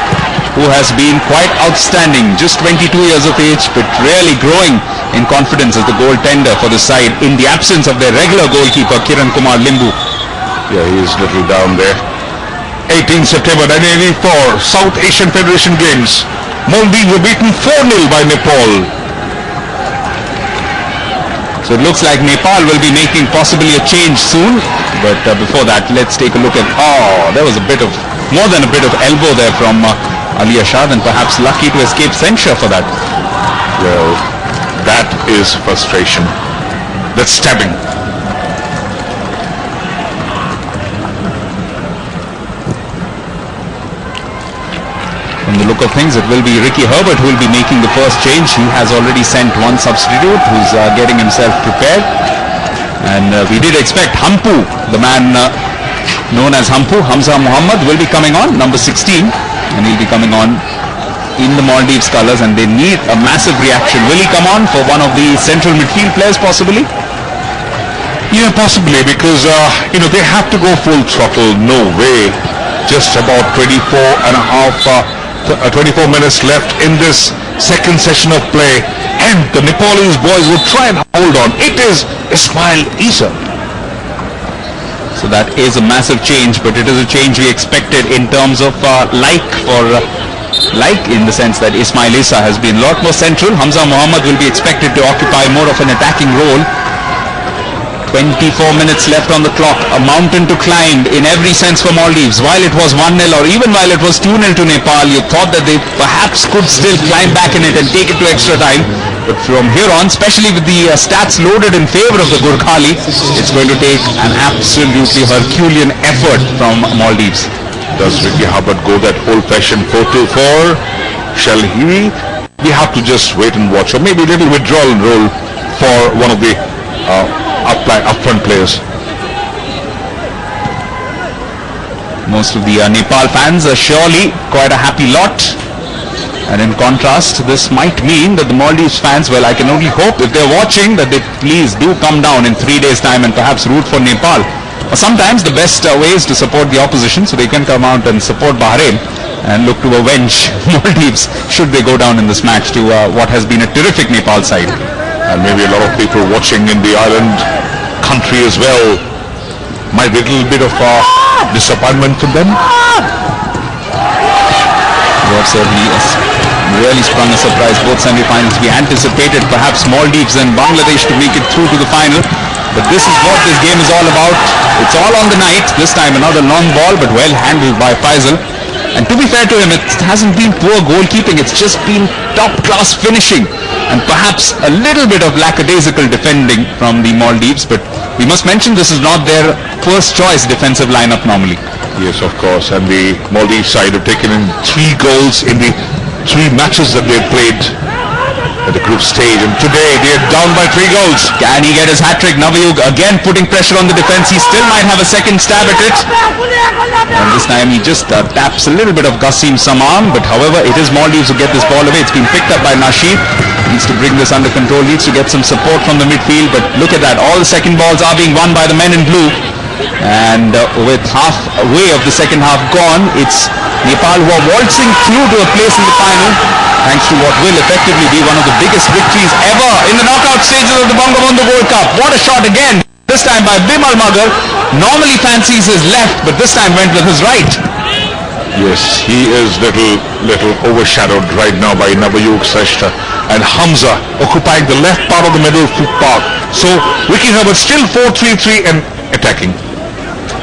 who has been quite outstanding. Just 22 years of age, but really growing in confidence as the goaltender for the side in the absence of their regular goalkeeper, Kiran Kumar Limbu. Yeah, he is little down there. 18 September 1984, South Asian Federation Games. Maldives were beaten 4-0 by Nepal. So it looks like Nepal will be making possibly a change soon. But before that, let's take a look at... Oh, there was a bit of... more than a bit of elbow there from Ali Ashad, and perhaps lucky to escape censure for that. Well, that is frustration. That's stabbing. From the look of things, it will be Ricky Herbert who will be making the first change. He has already sent 1 substitute who's getting himself prepared. And we did expect Hampu, the man known as Hampu, Hamza Muhammad, will be coming on, number 16. And he'll be coming on in the Maldives colours, and they need a massive reaction. Will he come on for one of the central midfield players possibly? Yeah, possibly, because, they have to go full throttle. No way. Just about 24 minutes left in this second session of play, and the Nepalese boys will try and hold on. It is Ismail Issa. So that is a massive change, but it is a change we expected in terms of in the sense that Ismail Issa has been a lot more central. Hamza Muhammad will be expected to occupy more of an attacking role, 24 minutes left on the clock. A mountain to climb in every sense for Maldives. While it was 1-0 or even while it was 2-0 to Nepal, you thought that they perhaps could still climb back in it and take it to extra time. But from here on, especially with the stats loaded in favor of the Gurkhali, it's going to take an absolutely Herculean effort from Maldives. Does Ricky Hubbard go that old-fashioned 4-2-4? Shall he? We have to just wait and watch, or maybe a little withdrawal role for one of the upfront players. Most of the Nepal fans are surely quite a happy lot. And in contrast, this might mean that the Maldives fans, well, I can only hope if they're watching that they please do come down in 3 days' time and perhaps root for Nepal. Or sometimes the best way is to support the opposition, so they can come out and support Bahrain and look to avenge Maldives should they go down in this match to what has been a terrific Nepal side. And maybe a lot of people watching in the island country as well. Might be a little bit of disappointment for them. Certainly really sprung a surprise. Both semi-finals we anticipated perhaps Maldives and Bangladesh to make it through to the final, but this is what this game is all about. It's all on the night. This time another long ball, but well handled by Faisal. And to be fair to him, it hasn't been poor goalkeeping, it's just been top-class finishing and perhaps a little bit of lackadaisical defending from the Maldives. But we must mention this is not their first choice defensive lineup normally. Yes, of course, and the Maldives side have taken in 3 goals in the 3 matches that they've played at the group stage, and today they're down by 3 goals. Can he get his hat-trick? Navayug again putting pressure on the defense. He still might have a second stab at it, and this time he just taps a little bit of Qasim Samam. But however, it is Maldives who get this ball away. It's been picked up by Nasheed. Needs to bring this under control, needs to get some support from the midfield. But look at that, all the second balls are being won by the men in blue. And with halfway of the second half gone, it's Nepal who are waltzing through to a place in the final, thanks to what will effectively be one of the biggest victories ever in the knockout stages of the Bangabandhu World Cup. What a shot again, this time by Bimal Magar. Normally fancies his left, but this time went with his right. Yes, he is little overshadowed right now by Navayug Sreshta and Hamza occupying the left part of the middle park. So Ricky Hubbard still 4-3-3 and attacking.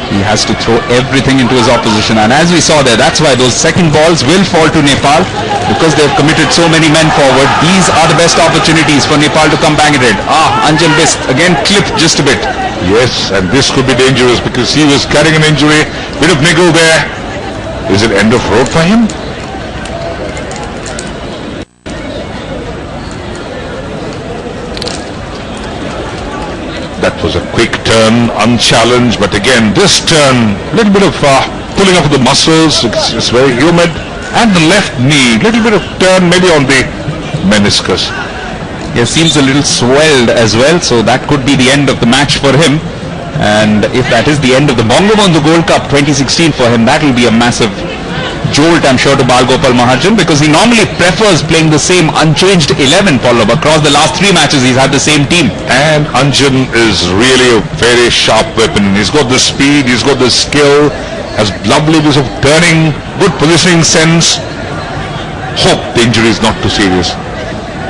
He has to throw everything into his opposition, and as we saw there, that's why those second balls will fall to Nepal, because they've committed so many men forward. These are the best opportunities for Nepal to come back at it. Anjan Bist again clipped just a bit. Yes, and this could be dangerous because he was carrying an injury. Bit of niggle there. Is it end of road for him? That was a quick turn, unchallenged, but again, this turn, a little bit of pulling up the muscles, it's very humid, and the left knee, little bit of turn maybe on the meniscus. He seems a little swelled as well, so that could be the end of the match for him. And if that is the end of the Bangabandhu Gold Cup 2016 for him, that will be a massive jolt, I'm sure, to Balgopal Mahajan, because he normally prefers playing the same unchanged 11, Pallab. Across the last 3 matches, he's had the same team. And Anjan is really a very sharp weapon. He's got the speed, he's got the skill, has lovely ways of turning, good positioning sense. Hope the injury is not too serious.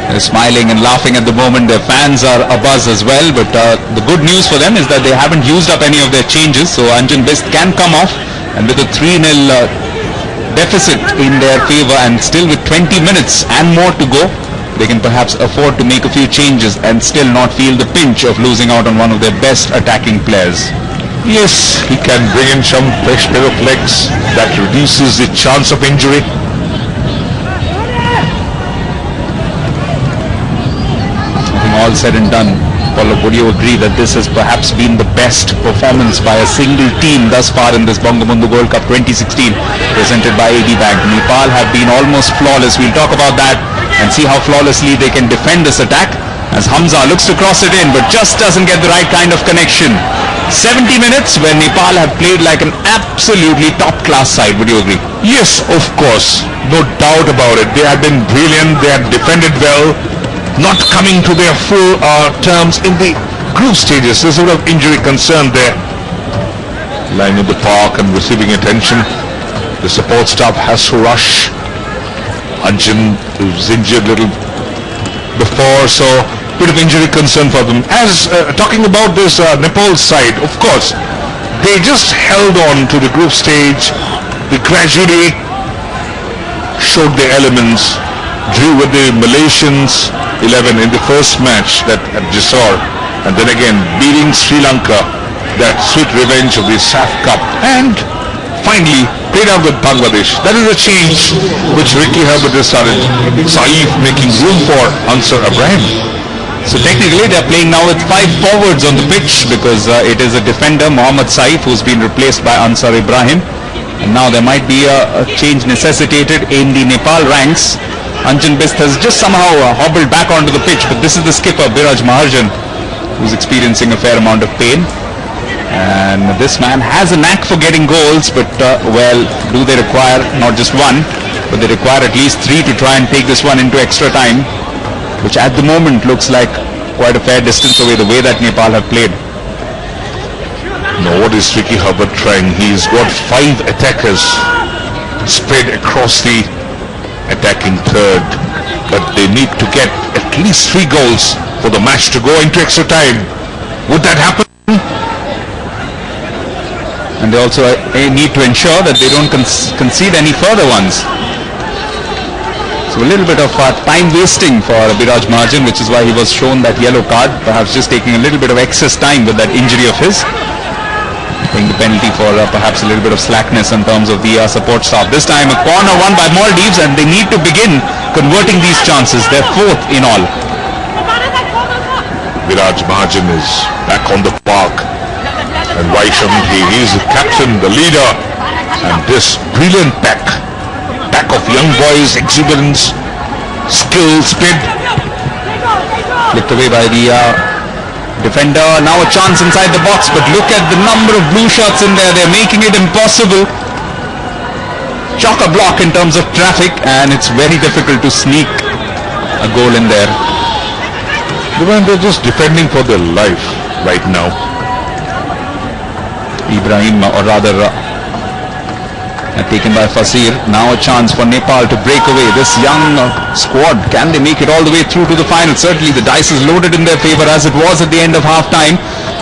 They're smiling and laughing at the moment. Their fans are abuzz as well, but the good news for them is that they haven't used up any of their changes, so Anjan Bist can come off, and with a 3-0 deficit in their favor and still with 20 minutes and more to go, they can perhaps afford to make a few changes and still not feel the pinch of losing out on one of their best attacking players. Yes, he can bring in some fresh pair of legs that reduces the chance of injury. I think all said and done, Pallab, would you agree that this has perhaps been the best performance by a single team thus far in this Bangabandhu World Cup 2016 presented by AD Bank? Nepal have been almost flawless. We'll talk about that and see how flawlessly they can defend this attack, as Hamza looks to cross it in but just doesn't get the right kind of connection. 70 minutes where Nepal have played like an absolutely top-class side. Would you agree? Yes, of course. No doubt about it. They have been brilliant. They have defended well. Not coming to their full terms in the group stages. There's a lot of injury concern there. Lying in the park and receiving attention. The support staff has to rush. Anjan was injured a little before, so bit of injury concern for them. As talking about this Nepal side, of course, they just held on to the group stage. They gradually showed their elements, drew with the Malaysians 11 in the first match that at Jessore, and then again beating Sri Lanka, that sweet revenge of the SAF Cup, and finally played out with Bangladesh. That is a change which Ricky Herbert has started. Saif making room for Ansar Ibrahim. So technically they're playing now with 5 forwards on the pitch, because it is a defender, Mohammad Saif, who's been replaced by Ansar Ibrahim. And now there might be a change necessitated in the Nepal ranks. Anjan Bist has just somehow hobbled back onto the pitch, but this is the skipper, Biraj Maharjan, who's experiencing a fair amount of pain. And this man has a knack for getting goals, but well, do they require not just one, but they require at least 3 to try and take this one into extra time, which at the moment looks like quite a fair distance away, the way that Nepal have played. Now what is Ricky Herbert trying? He's got 5 attackers spread across the attacking third, but they need to get at least 3 goals for the match to go into extra time. Would that happen? And they also need to ensure that they don't concede any further ones. So a little bit of time wasting for Biraj Maharjan, which is why he was shown that yellow card, perhaps just taking a little bit of excess time with that injury of his. Paying the penalty for perhaps a little bit of slackness in terms of the support staff. This time a corner won by Maldives, and they need to begin converting these chances. They're 4th in all. Biraj Maharjan is back on the park, and why shouldn't he? He's the captain, the leader, and this brilliant pack of young boys, exuberance, skill, speed. Flicked away by the defender. Now a chance inside the box, but look at the number of blue shots in there. They're making it impossible. Chock-a-block in terms of traffic, and it's very difficult to sneak a goal in there. They're just defending for their life right now. Ibrahim, or rather taken by Fasir. Now a chance for Nepal to break away. This young squad, can they make it all the way through to the final? Certainly the dice is loaded in their favor, as it was at the end of half-time.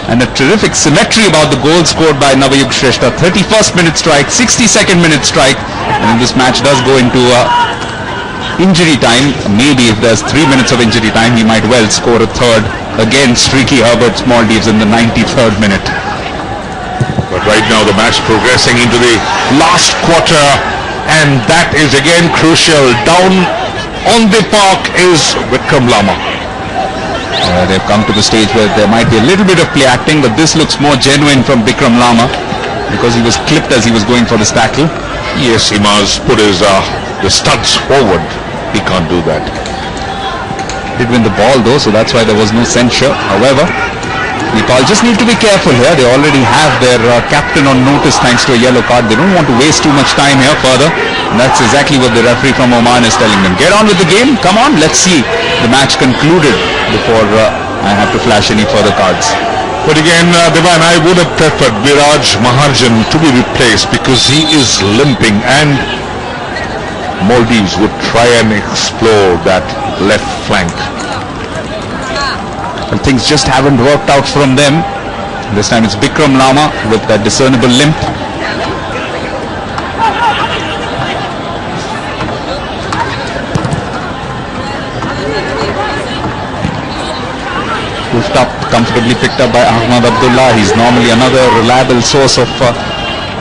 And a terrific symmetry about the goal scored by Navayug Shrestha. 31st minute strike, 62nd minute strike, and if this match does go into injury time, maybe if there's 3 minutes of injury time, he might well score a third against Ricky Herbert's Maldives in the 93rd minute. But right now the match progressing into the last quarter, and that is again crucial. Down on the park is Vikram Lama. They've come to the stage where there might be a little bit of play acting, but this looks more genuine from Vikram Lama, because he was clipped as he was going for this tackle. Yes, Imaz put his the studs forward. He can't do that. Did win the ball though, so that's why there was no censure. However, Nepal just need to be careful here. They already have their captain on notice thanks to a yellow card. They don't want to waste too much time here further. And that's exactly what the referee from Oman is telling them. Get on with the game. Come on, let's see the match concluded before I have to flash any further cards. But again, Devan, I would have preferred Biraj Maharjan to be replaced, because he is limping, and Maldives would try and explore that left flank. And things just haven't worked out from them. This time it's Bikram Lama with that discernible limp. Hoofed up, comfortably picked up by Ahmad Abdullah. He's normally another reliable source of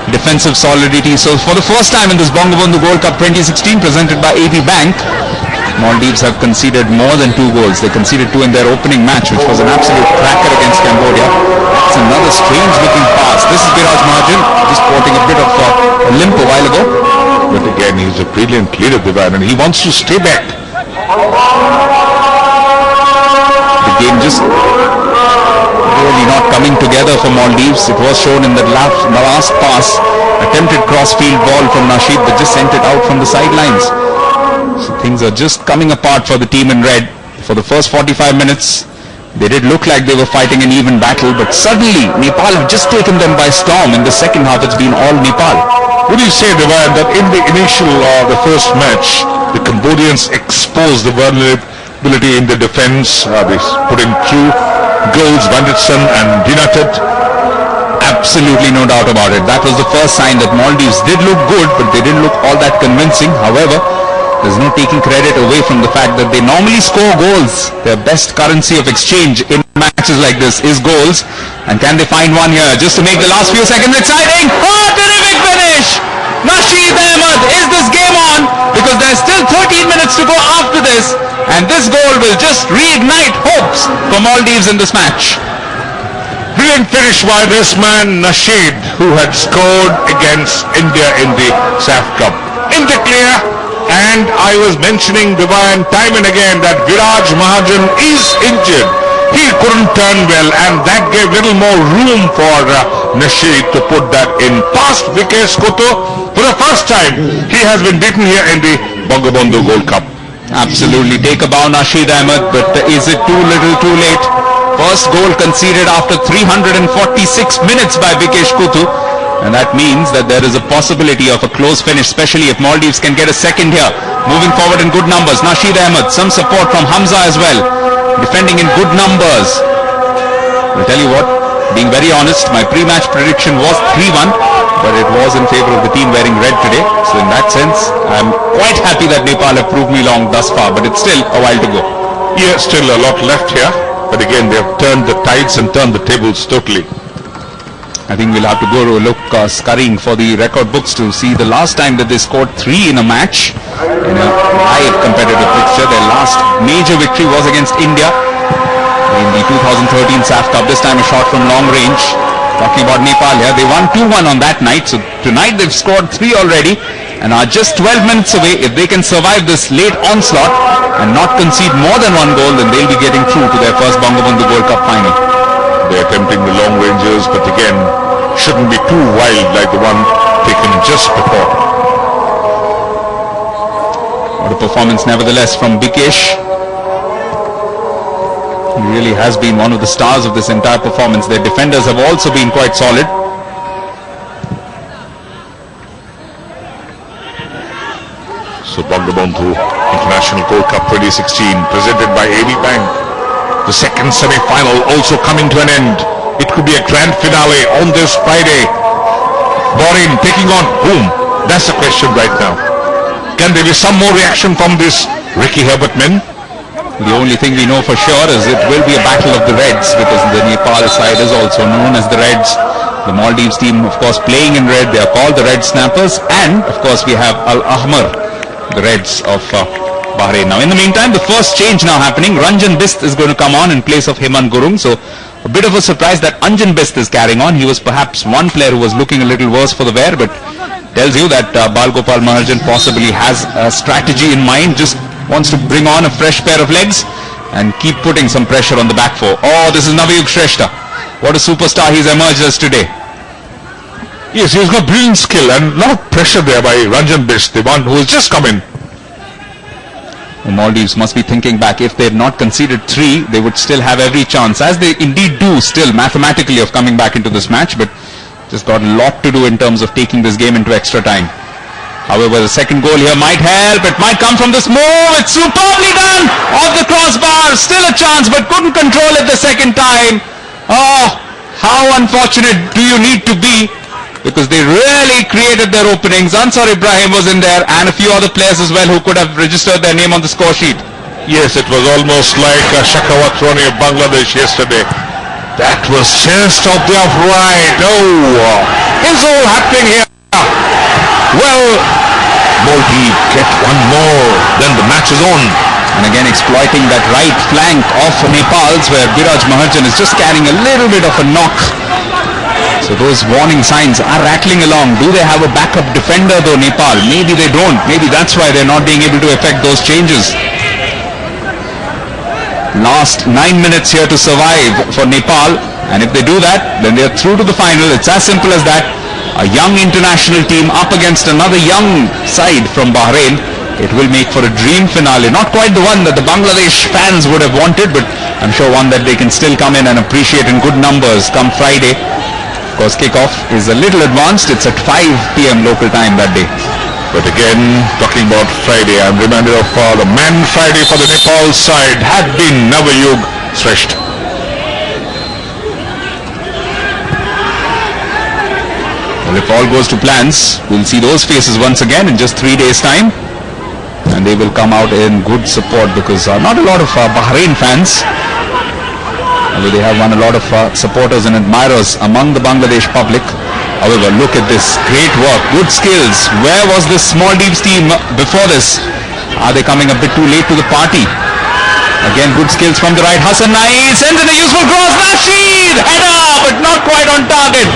defensive solidity. So for the first time in this Bangabandhu Gold Cup 2016 presented by AB Bank, Maldives have conceded more than 2 goals. They conceded 2 in their opening match, which was an absolute cracker against Cambodia. It's another strange looking pass. This is Biraj Maharjan, just sporting a bit of a limp a while ago. But again, he's a brilliant leader, Devan, and he wants to stay back. The game just really not coming together for Maldives. It was shown in the last pass. Attempted cross-field ball from Nasheed, but just sent it out from the sidelines. So things are just coming apart for the team in red. For the first 45 minutes, they did look like they were fighting an even battle, but suddenly Nepal have just taken them by storm. In the second half, it's been all Nepal. Would you say, Devan, that in the initial, the first match, the Cambodians exposed the ability in the defense. They put in 2 goals, Vanditson and Dinated. Absolutely no doubt about it. That was the first sign that Maldives did look good, but they didn't look all that convincing. However, there's no taking credit away from the fact that they normally score goals. Their best currency of exchange in matches like this is goals. And can they find one here just to make the last few seconds exciting? Oh, terrific finish! Nasheed Ahmed, is this game on? Because there's still 13 minutes to go after this. And this goal will just reignite hopes for Maldives in this match. Brilliant finish by this man Nasheed, who had scored against India in the SAF Cup. India clear, and I was mentioning Divine time and again that Viraj Mahajan is injured. He couldn't turn well, and that gave little more room for Nasheed to put that in. Past Vikesh Kuttu, for the first time he has been beaten here in the Bangabandhu Gold Cup. Absolutely, take a bow Nasheed Ahmed, but is it too little too late? First goal conceded after 346 minutes by Vikesh Kuttu, and that means that there is a possibility of a close finish, especially if Maldives can get a second here. Moving forward in good numbers, Nasheed Ahmed, some support from Hamza as well, defending in good numbers. I'll tell you what, being very honest, my pre-match prediction was 3-1, but it was in favor of the team wearing red today. So in that sense, I'm quite happy that Nepal have proved me wrong thus far, but it's still a while to go. Yeah, still a lot left here, but again they have turned the tides and turned the tables totally. I think we'll have to go to look scurrying for the record books to see the last time that they scored 3 in a match in a live competitive fixture. Their last major victory was against India in the 2013 SAF Cup. This time a shot from long range. Talking about Nepal here, they won 2-1 on that night. So tonight they've scored 3 already and are just 12 minutes away. If they can survive this late onslaught and not concede more than 1 goal, then they'll be getting through to their first Bangabandhu Gold Cup final. They're attempting the long ranges, but again, shouldn't be too wild like the one taken just before. What a performance nevertheless from Vikesh. He really has been one of the stars of this entire performance. Their defenders have also been quite solid. So Bangabandhu International Gold Cup 2016 presented by AB Bank. The second semi-final also coming to an end. It could be a grand finale on this Friday. Bahrain taking on whom? That's the question right now. Can there be some more reaction from this Ricky Herbert men? The only thing we know for sure is it will be a battle of the Reds, because the Nepal side is also known as the Reds. The Maldives team, of course, playing in red. They are called the Red Snappers. And, of course, we have Al Ahmar, the Reds of Bahrain. Now, in the meantime, the first change now happening. Ranjan Bist is going to come on in place of Hemant Gurung. So, a bit of a surprise that Anjan Bist is carrying on. He was perhaps one player who was looking a little worse for the wear, but tells you that Balgopal Maharjan possibly has a strategy in mind. Just wants to bring on a fresh pair of legs and keep putting some pressure on the back four. Oh, this is Navayug Shrestha. What a superstar he's emerged as today. Yes, he's got brilliant skill and a lot of pressure there by Ranjan Bist, the one who has just come in. The Maldives must be thinking back. If they had not conceded 3, they would still have every chance, as they indeed do still mathematically, of coming back into this match, but just got a lot to do in terms of taking this game into extra time. However, the second goal here might help. It might come from this move. It's superbly done off the crossbar. Still a chance, but couldn't control it the second time. Oh, how unfortunate do you need to be, because they really created their openings. Ansar Ibrahim was in there and a few other players as well who could have registered their name on the score sheet. Yes, it was almost like Shakawat Rani of Bangladesh yesterday. That was just off the off-right. Oh, it's all happening here. Well, Maldives get one more, then the match is on. And again exploiting that right flank of Nepal's, where Viraj Mahajan is just carrying a little bit of a knock. So those warning signs are rattling along. Do they have a backup defender though, Nepal? Maybe they don't. Maybe that's why they're not being able to effect those changes. Last 9 minutes here to survive for Nepal, and if they do that, then they're through to the final. It's as simple as that. A young international team up against another young side from Bahrain. It will make for a dream finale. Not quite the one that the Bangladesh fans would have wanted, but I'm sure one that they can still come in and appreciate in good numbers come Friday. Of course, kickoff is a little advanced. It's at 5 p.m. local time that day. But again, talking about Friday, I'm reminded of the man Friday for the Nepal side had been Navayug Shrestha. Well, if all goes to plans, we'll see those faces once again in just 3 days' time. And they will come out in good support because not a lot of Bahrain fans, although they have won a lot of supporters and admirers among the Bangladesh public. However, look at this great work, good skills. Where was this Maldives team before this? Are they coming a bit too late to the party? Again, good skills from the right. Hassan Naeem sends in a useful cross. Rashid, header, but not quite on target.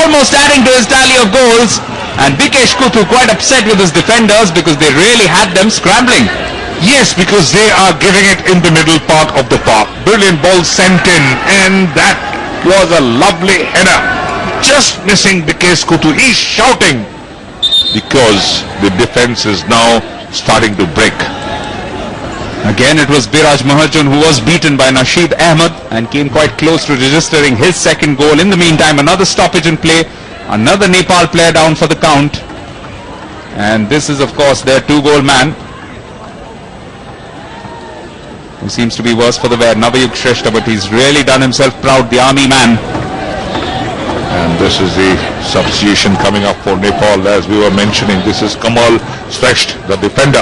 Almost adding to his tally of goals. And Bikesh Kuthu quite upset with his defenders because they really had them scrambling. Yes, because they are giving it in the middle part of the park. Brilliant ball sent in, and that was a lovely header. Just missing Bikesh Kuthu. He's shouting because the defense is now starting to break. Again, it was Biraj Maharjan who was beaten by Nasheed Ahmed and came quite close to registering his second goal. In the meantime, another stoppage in play. Another Nepal player down for the count. And this is, of course, their 2-goal man, who seems to be worse for the wear, Navayug Shrestha, but he's really done himself proud, the army man. And this is the substitution coming up for Nepal, as we were mentioning. This is Kamal Shrestha, the defender.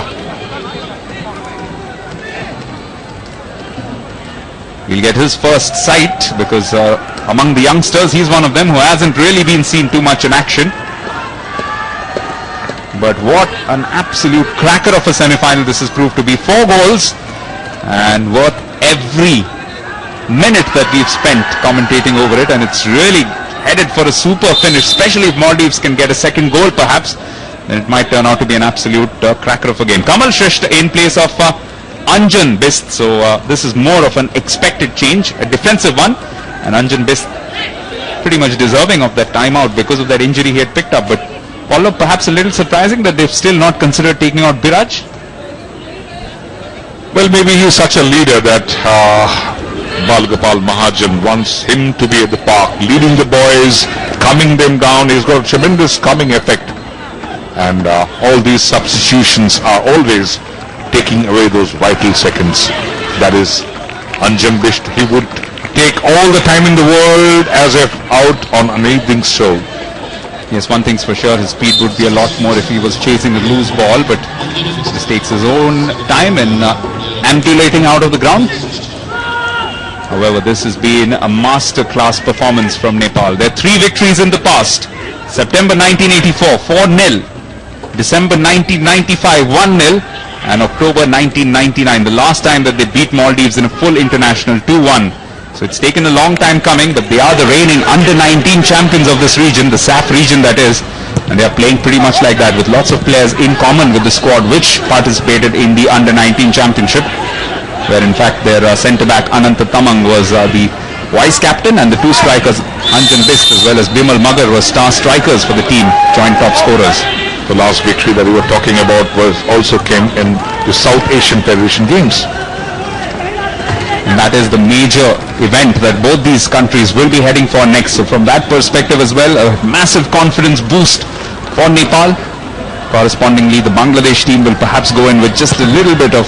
He'll get his first sight because among the youngsters, he's one of them who hasn't really been seen too much in action. But what an absolute cracker of a semi-final this has proved to be. 4 goals and worth every minute that we've spent commentating over it, and it's really headed for a super finish, especially if Maldives can get a second goal perhaps, then it might turn out to be an absolute cracker of a game. Kamal Shrestha in place of Anjan Bist, so this is more of an expected change, a defensive one, and Anjan Bist pretty much deserving of that timeout because of that injury he had picked up. But Paulo, perhaps a little surprising that they've still not considered taking out Biraj. Well, maybe he's such a leader that Balgopal Mahajan wants him to be at the park, leading the boys, calming them down. He's got a tremendous calming effect. And all these substitutions are always taking away those vital seconds. That is Anjan Bist. He would take all the time in the world as if out on an evening show. Yes, one thing's for sure, his speed would be a lot more if he was chasing a loose ball, but he just takes his own time in ambulating out of the ground. However, this has been a masterclass performance from Nepal. There are 3 victories in the past. September 1984, 4-0. December 1995, 1-0. And October 1999, the last time that they beat Maldives in a full international, 2-1. So it's taken a long time coming, but they are the reigning under-19 champions of this region, the SAF region that is. And they are playing pretty much like that, with lots of players in common with the squad which participated in the under-19 championship, where in fact their centre-back Ananta Tamang was the vice captain, and the 2 strikers Anjan Bist as well as Bimal Magar were star strikers for the team, joint top scorers. The last victory that we were talking about was also came in the South Asian Federation Games. And that is the major event that both these countries will be heading for next. So from that perspective as well, a massive confidence boost for Nepal. Correspondingly, the Bangladesh team will perhaps go in with just a little bit of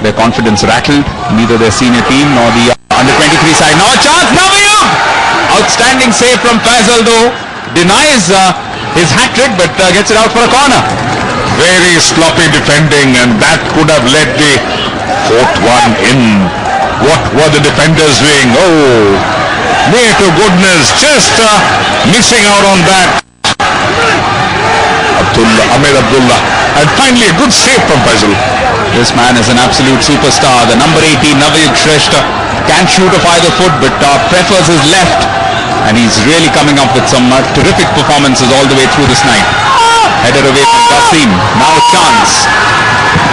their confidence rattled. Neither their senior team nor the under-23 side. Now a chance, Navayug! Outstanding save from Faisal though. Denies his hat-trick but gets it out for a corner. Very sloppy defending, and that could have led the 4th one in. What were the defenders doing? Oh, near to goodness, just missing out on that. Ahmed Abdullah, and finally a good save from Faisal. This man is an absolute superstar. The number 18, Navayug Shrestha, can shoot off either foot but prefers his left, and he's really coming up with some terrific performances all the way through this night. Header away from Qasim. Now a chance.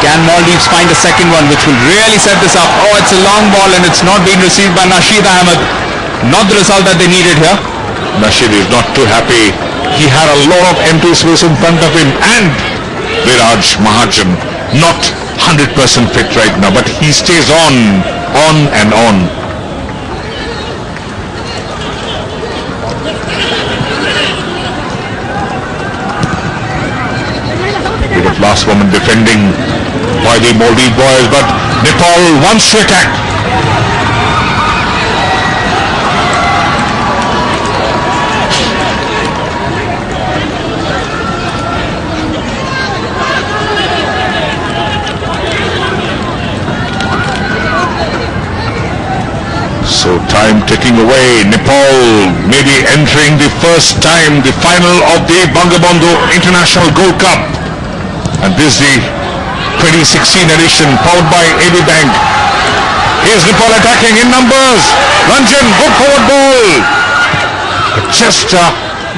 Can Maldives find a second one which will really set this up? Oh, it's a long ball and it's not being received by Nasheed Ahmed. Not the result that they needed here. Nasheed is not too happy. He had a lot of empty space in front of him, and Biraj Mahajan not 100% fit right now, but he stays on and on. of last moment defending by the Maldives boys, but Nepal wants to attack. So time ticking away. Nepal maybe entering the first time the final of the Bangabandhu International Gold Cup. And this is the 2016 edition powered by AB Bank. Here's Nepal attacking in numbers. Ranjan, good forward ball. But just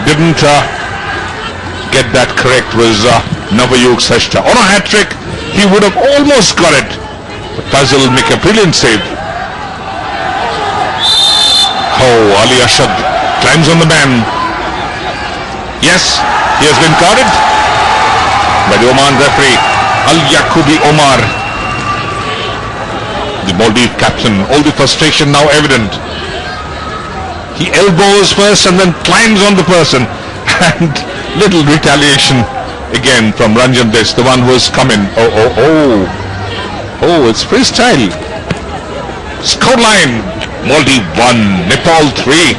didn't get that correct was Navayog Sreshta. On a hat-trick, he would have almost got it. But Fazil make a brilliant save. Oh, Ali Ashad climbs on the man. Yes, he has been carded by the Oman referee, Al-Yaqubi Omar. The Maldives captain, all the frustration now evident. He elbows first and then climbs on the person. And little retaliation again from Ranjan Des, the one who has come in. Oh, it's freestyle. Scoreline. Maldives 1, Nepal 3.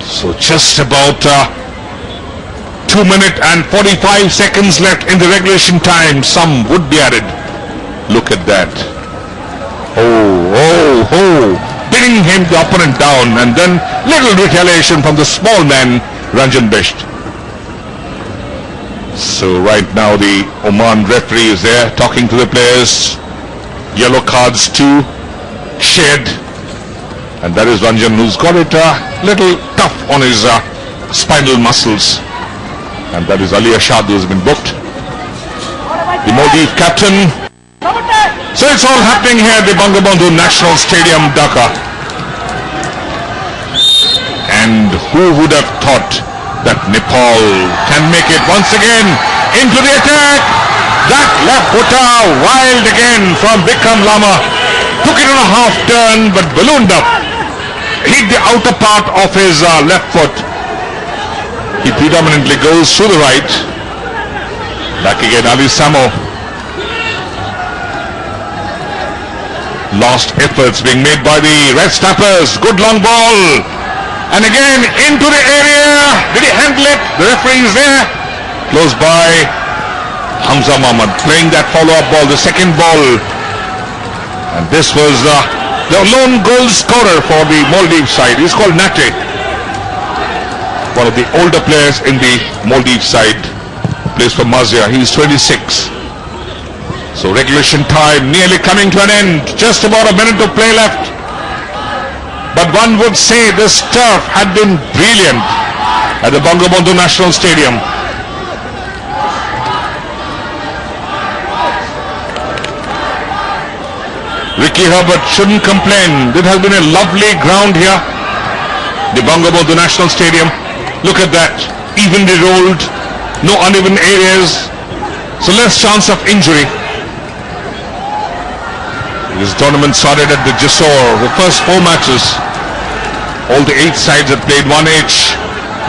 So just about 2 minutes and 45 seconds left in the regulation time. Some would be added. Look at that. Oh. Pinning him, the opponent down, and then little retaliation from the small man, Ranjan Bisht. So right now the Oman referee is there talking to the players. Yellow cards too shared, and that is Ranjan, who's got it a little tough on his spinal muscles, and that is Ali Ashad, who has been booked, the Maldives captain. So it's all happening here at the Bangabandhu National Stadium, Dhaka. And who would have thought that Nepal can make it once again into the attack? That left footer wild again from Bikram Lama. Took it on a half turn but ballooned up. Hit the outer part of his left foot. He predominantly goes to the right. Back again Ali Samo. Lost efforts being made by the Red Snappers. Good long ball. And again into the area. Did he handle it? The referee is there. Close by. Hamza Mahmood playing that follow-up ball, the second ball. And this was the lone goal scorer for the Maldives side. He's called Nate. One of the older players in the Maldives side. Plays for Mazia. He's 26. So regulation time nearly coming to an end. Just about a minute to play left. But one would say this turf had been brilliant at the Bangabandhu National Stadium. Ricky Herbert shouldn't complain. It has been a lovely ground here, the Bangabandhu National Stadium. Look at that, evenly rolled, no uneven areas, so less chance of injury. This tournament started at the Jessore. The first 4 matches, all the 8 sides have played 1 each.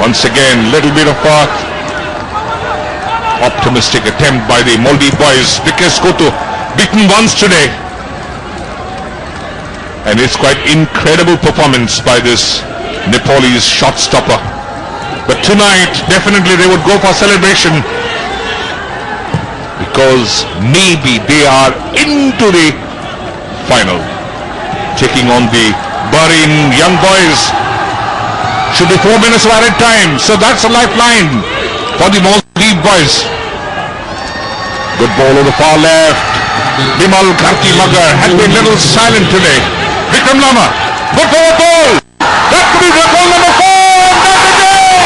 Once again, little bit of optimistic attempt by the Maldives boys. Vikas Kotu beaten once today. And it's quite incredible performance by this Nepalese shot stopper. But tonight, definitely they would go for celebration, because maybe they are into the final, taking on the Bahrain young boys. Should be 4 minutes of added time, so that's a lifeline for the Maldives boys. Good ball on the far left. Bimal Gharti Magar has been a little silent today. Bikram Lama, good forward ball. That could be goal number 4. That's the goal.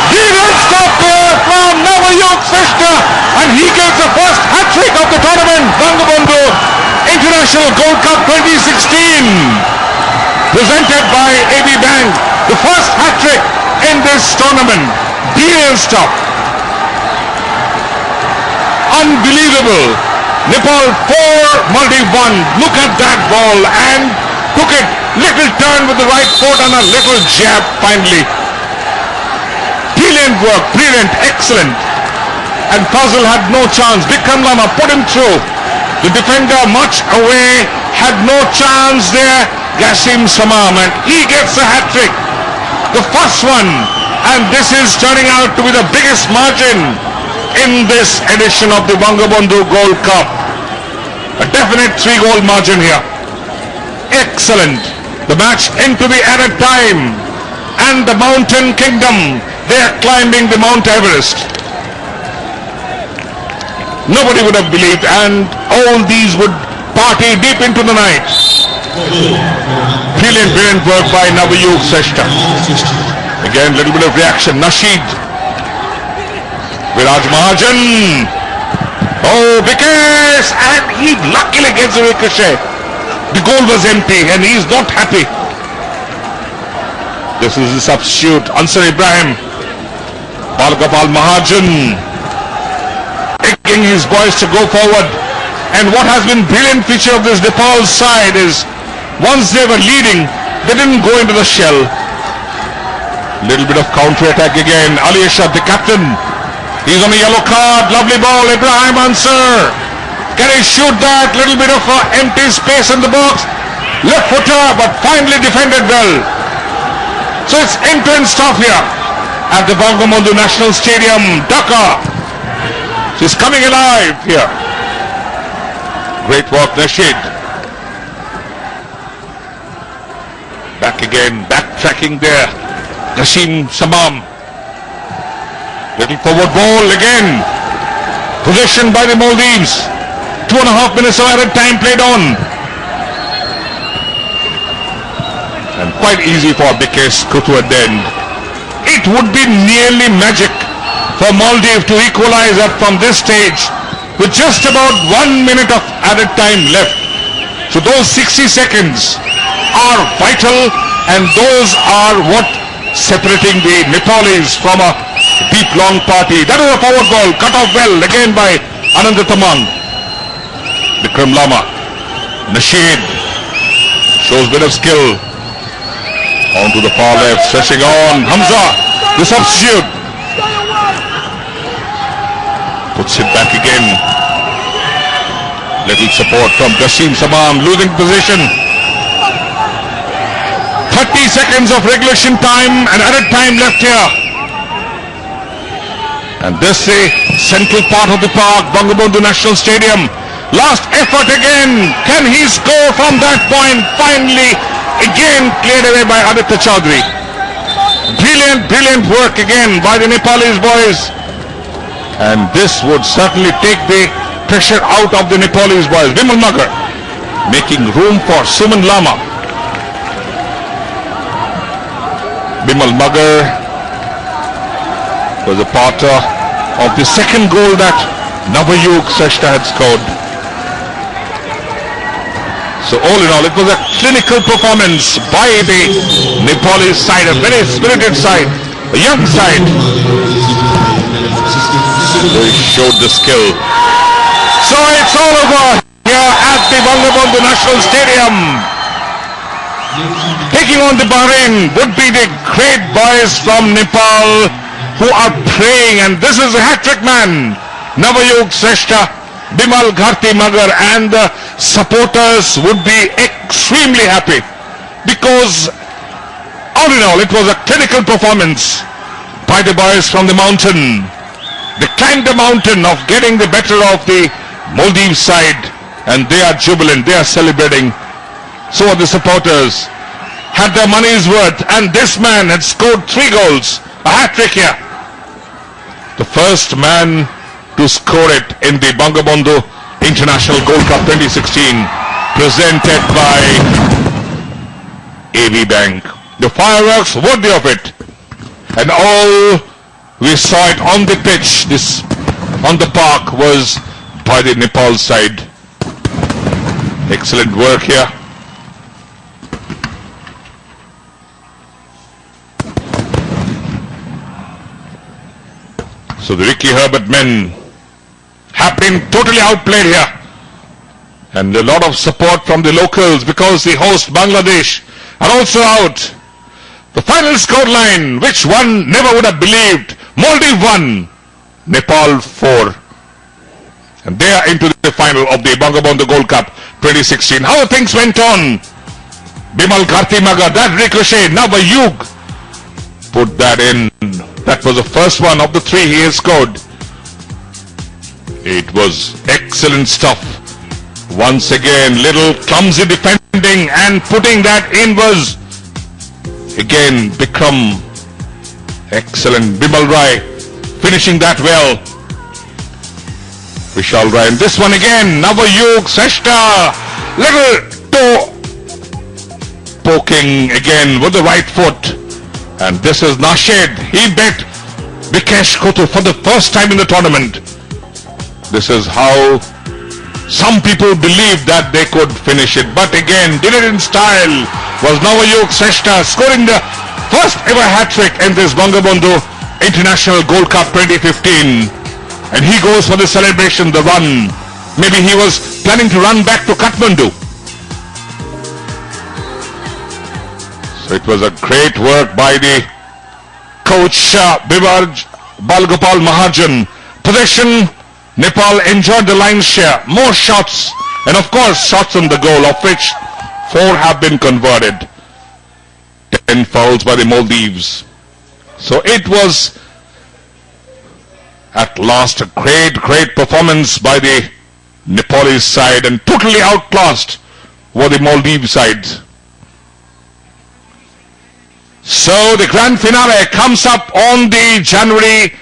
Brilliant stop there from Navayog Sreshta, and he gets the first hat-trick of the tournament. Bangabandhu International Gold Cup 2016, presented by AB Bank. The first hat-trick in this tournament. Brilliant stop. Unbelievable. Nepal 4, Maldives 1. Look at that ball, and took it. Little turn with the right foot and a little jab finally. Brilliant work, brilliant, excellent. and Fazil had no chance. Bikram Lama put him through. The defender much away, had no chance there. Qasim Samam, and he gets a hat-trick. The first one, and this is turning out to be the biggest margin in this edition of the Bangabandhu Gold Cup. A definite 3-goal margin here. Excellent. The match into the added time, and the Mountain Kingdom, they are climbing the Mount Everest. Nobody would have believed, and all these would party deep into the night. Brilliant work by Navayug Sreshta. Again, little bit of reaction. Nasheed. Viraj Mahajan. Oh, Vikesh, and he luckily gets a ricochet. The goal was empty, and he is not happy. This is the substitute, Ansar Ibrahim. Balgopal Mahajan begging his boys to go forward. And what has been brilliant feature of this Nepal side is, once they were leading, they didn't go into the shell. Little bit of counter-attack again. Ali Ashad, the captain. He's on a yellow card. Lovely ball. Ibrahim Ansar. Can he shoot that? Little bit of empty space in the box. Left footer, but finally defended well. So it's end-to-end stuff here at the Bangabandhu National Stadium, Dhaka. She's coming alive here. Great work, Nasheed. Back again, backtracking there. Qasim Samam. Little forward ball again. Possession by the Maldives. 2.5 minutes of added time played on. And quite easy for Bikesh Kutu at the end. It would be nearly magic for Maldives to equalize up from this stage with just about 1 minute of added time left. So those 60 seconds are vital, and those are what separating the Nepalis from a deep long party. That is a forward ball, cut off well again by Ananda Tamang. Bikram Lama. Nasheed shows bit of skill. On to the far left, stretching on. Hamza, the substitute. Puts it back again. Little support from Qasim Samam, losing position. 30 seconds of regulation time and added time left here. And this is the central part of the park, Bangabandhu National Stadium. Last effort again. Can he score from that point? Finally, again cleared away by Aditya Chaudhary. Brilliant work again by the Nepalese boys. And this would certainly take the pressure out of the Nepalese boys. Bimal Magar making room for Suman Lama. Bimal Magar was a part of the second goal that Navayug Sreshta had scored. So all in all, it was a clinical performance by the Nepalese side, a very spirited side, a young side. They showed the skill. So it's all over here at the Bangabandhu National Stadium. Taking on the Bahrain would be the great boys from Nepal who are praying, and this is a hat-trick man, Navayug Sreshta, Bimal Gharti Magar, and the supporters would be extremely happy because all in all it was a clinical performance by the boys from the mountain. They climbed the mountain of getting the better of the Maldives side, and they are jubilant, they are celebrating. So are the supporters. Had their money's worth, and this man had scored 3 goals, a hat-trick here. The first man to score it in the Bangabandhu International Gold Cup 2016, presented by AB Bank. The fireworks worthy of it, and all we saw it on the pitch, this on the park, was by the Nepal side. Excellent work here. So the Ricky Herbert men have been totally outplayed here, and a lot of support from the locals because the host Bangladesh are also out. The final scoreline, which one never would have believed, Maldives 1, Nepal 4. And they are into the final of the Bangabandhu Gold Cup 2016. How things went on? Bimal Ghartimagar, that ricochet, Navayug put that in. That was the first one of the 3 he has scored. It was excellent stuff. Once again, little clumsy defending and putting that in was again Bikram. Excellent. Bimal Rai finishing that well. Vishal Rai. And this one again, Navayug, Seshta. Little toe poking again with the right foot. And this is Nashed. He bet Vikesh Kothur for the first time in the tournament. This is how some people believed that they could finish it. But again, did it in style. Was Navayug Seshta scoring the first ever hat-trick in this Bangabandhu International Gold Cup 2015. And he goes for the celebration, the run. Maybe he was planning to run back to Kathmandu. So it was a great work by the coach Bivarj Balgopal Mahajan. Possession, Nepal enjoyed the lion's share. More shots and of course shots on the goal, of which 4 have been converted. 10 fouls by the Maldives. So it was at last a great performance by the Nepalese side and totally outclassed were the Maldives side. So the grand finale comes up on the January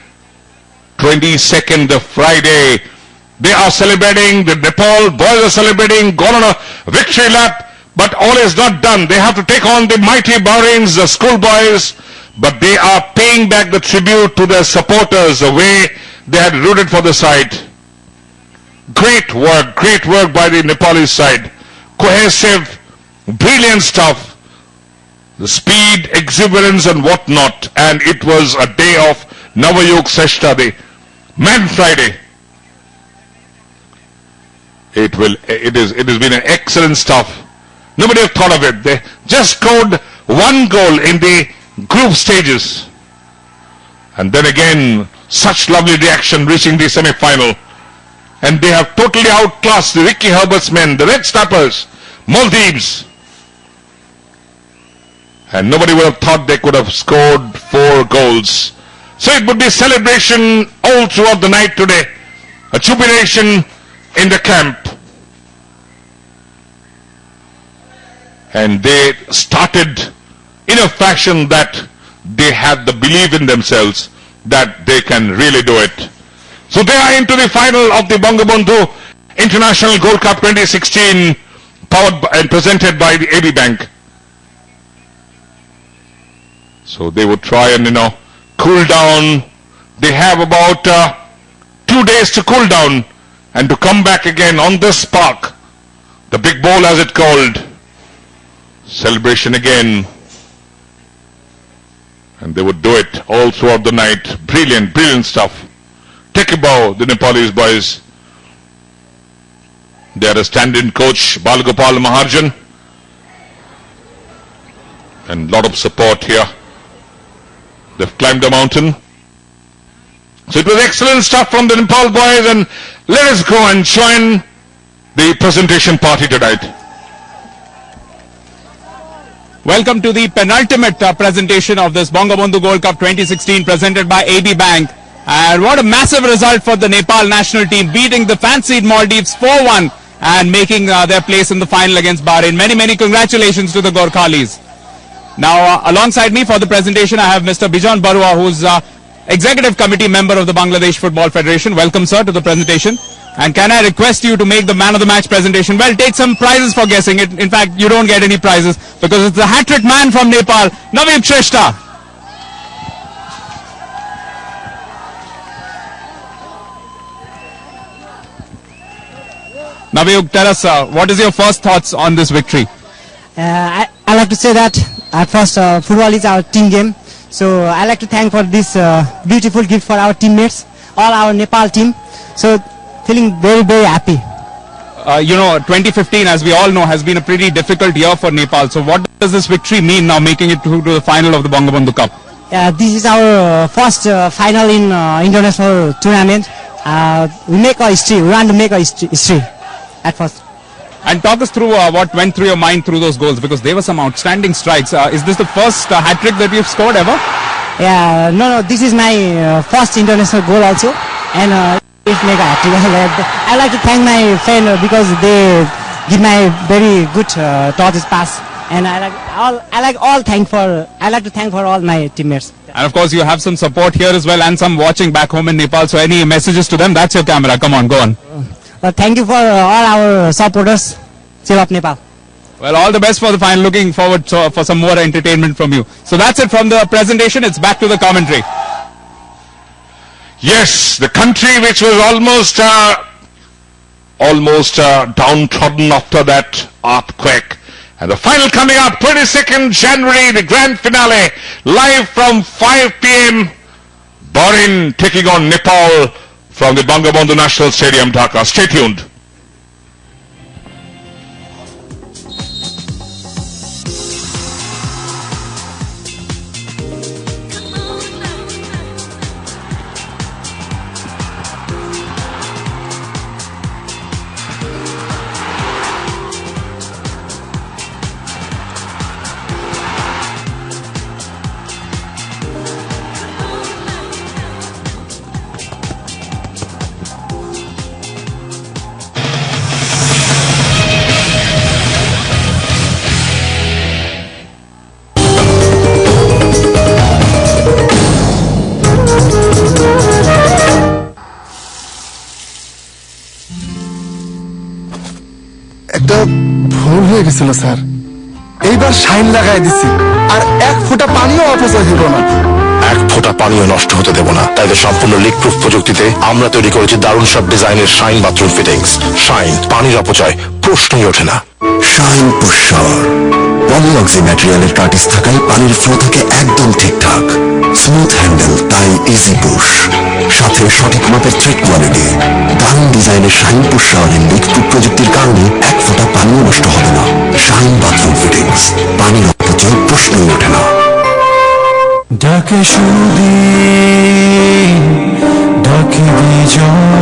22nd, the Friday. They are celebrating, the Nepal boys are celebrating, gone on a victory lap, but all is not done. They have to take on the mighty Bahrains, the schoolboys, but they are paying back the tribute to their supporters, the way they had rooted for the side. Great work by the Nepalese side. Cohesive, brilliant stuff. The speed, exuberance and whatnot. And it was a day of Navayug Seshta, the Man Friday. It has been an excellent stuff. Nobody have thought of it. They just scored 1 goal in the group stages. And then again, such lovely reaction reaching the semi-final. And they have totally outclassed the Ricky Herbert's men, the Red Snappers, Maldives. And nobody would have thought they could have scored 4 goals. So it would be celebration all throughout the night today. A jubilation in the camp. And they started in a fashion that they had the belief in themselves that they can really do it. So they are into the final of the Bangabandhu International Gold Cup 2016, powered and presented by the AB Bank. So they would try and, cool down. They have about 2 days to cool down and to come back again on this park. The big bowl as it called. Celebration again. And they would do it all throughout the night. Brilliant stuff. Take a bow, the Nepalese boys. They are a stand-in coach, Balgopal Mahajan. And lot of support here. They've climbed the mountain. So it was excellent stuff from the Nepal boys, and let us go and join the presentation party tonight. Welcome to the penultimate presentation of this Bangabandhu Gold Cup 2016 presented by AB Bank. And what a massive result for the Nepal national team, beating the fancied Maldives 4-1 and making their place in the final against Bahrain. Many congratulations to the Gorkhalis. Now alongside me for the presentation I have Mr. Bijan Barua, who's Executive Committee member of the Bangladesh Football Federation. Welcome sir to the presentation. And can I request you to make the man of the match presentation? Well, take some prizes for guessing it. In fact, you don't get any prizes because it's the hat-trick man from Nepal, Navayug Seshta. Navayug, tell us, what is your first thoughts on this victory? I like to say that at first football is our team game. So I like to thank for this beautiful gift for our teammates, all our Nepal team. So feeling very happy. 2015, as we all know, has been a pretty difficult year for Nepal. So what does this victory mean now, making it to the final of the Bangabandhu Cup? This is our first final in international tournament. We make a history. We want to make a history at first. And talk us through what went through your mind through those goals, because there were some outstanding strikes. Is this the first hat-trick that you've scored ever? Yeah, no, this is my first international goal also, and it's mega hat-trick. I like to thank my friend because they give my very good touches pass, and I like to thank for all my teammates. And of course, you have some support here as well, and some watching back home in Nepal. So any messages to them? That's your camera. Come on, go on. Thank you for all our supporters, Chill of Nepal. Well, all the best for the final. Looking forward for some more entertainment from you. So that's it from the presentation. It's back to the commentary. Yes, the country which was almost downtrodden after that earthquake. And the final coming up 22nd January, the grand finale, live from 5 p.m. Bahrain taking on Nepal from the Bangabandhu National Stadium, Dhaka. Stay tuned. একটা ভুল হয়ে গেছিল sir, এইবার shine লাগাই দিছি আর এক ফোঁটা পানিও অপচয় হইব না। এক ফোঁটা পানিও নষ্ট হতে দেব না। তাই তো সম্পূর্ণ লিক প্রুফ প্রযুক্তিতে আমরা তৈরি করেছি দারুণ সব ডিজাইনের শাইন বাথরুম ফিটিংস। শাইন, পানির অপচয় প্রশ্নই ওঠে না। শাইন পুশ শাওয়ার পলিঅক্সি ম্যাটেরিয়ালের কার্টিস থাকায় পানির ফ্লো থাকে একদম ঠিকঠাক। স্মুথ হ্যান্ডেল, তাই ইজি পুশ। সাথে সঠিক মাপের থ্রেড কোয়ালিটি। দারুণ ডিজাইনের শাইন পুশ শাওয়ারের লিক প্রুফ প্রযুক্তির কারণে এক ফোঁটা পানিও নষ্ট হবে না। শাইন বাথরুম ফিটিংস, পানির অপচয় প্রশ্নই ওঠে না। ডাকে সুদী ডাকে বিজয়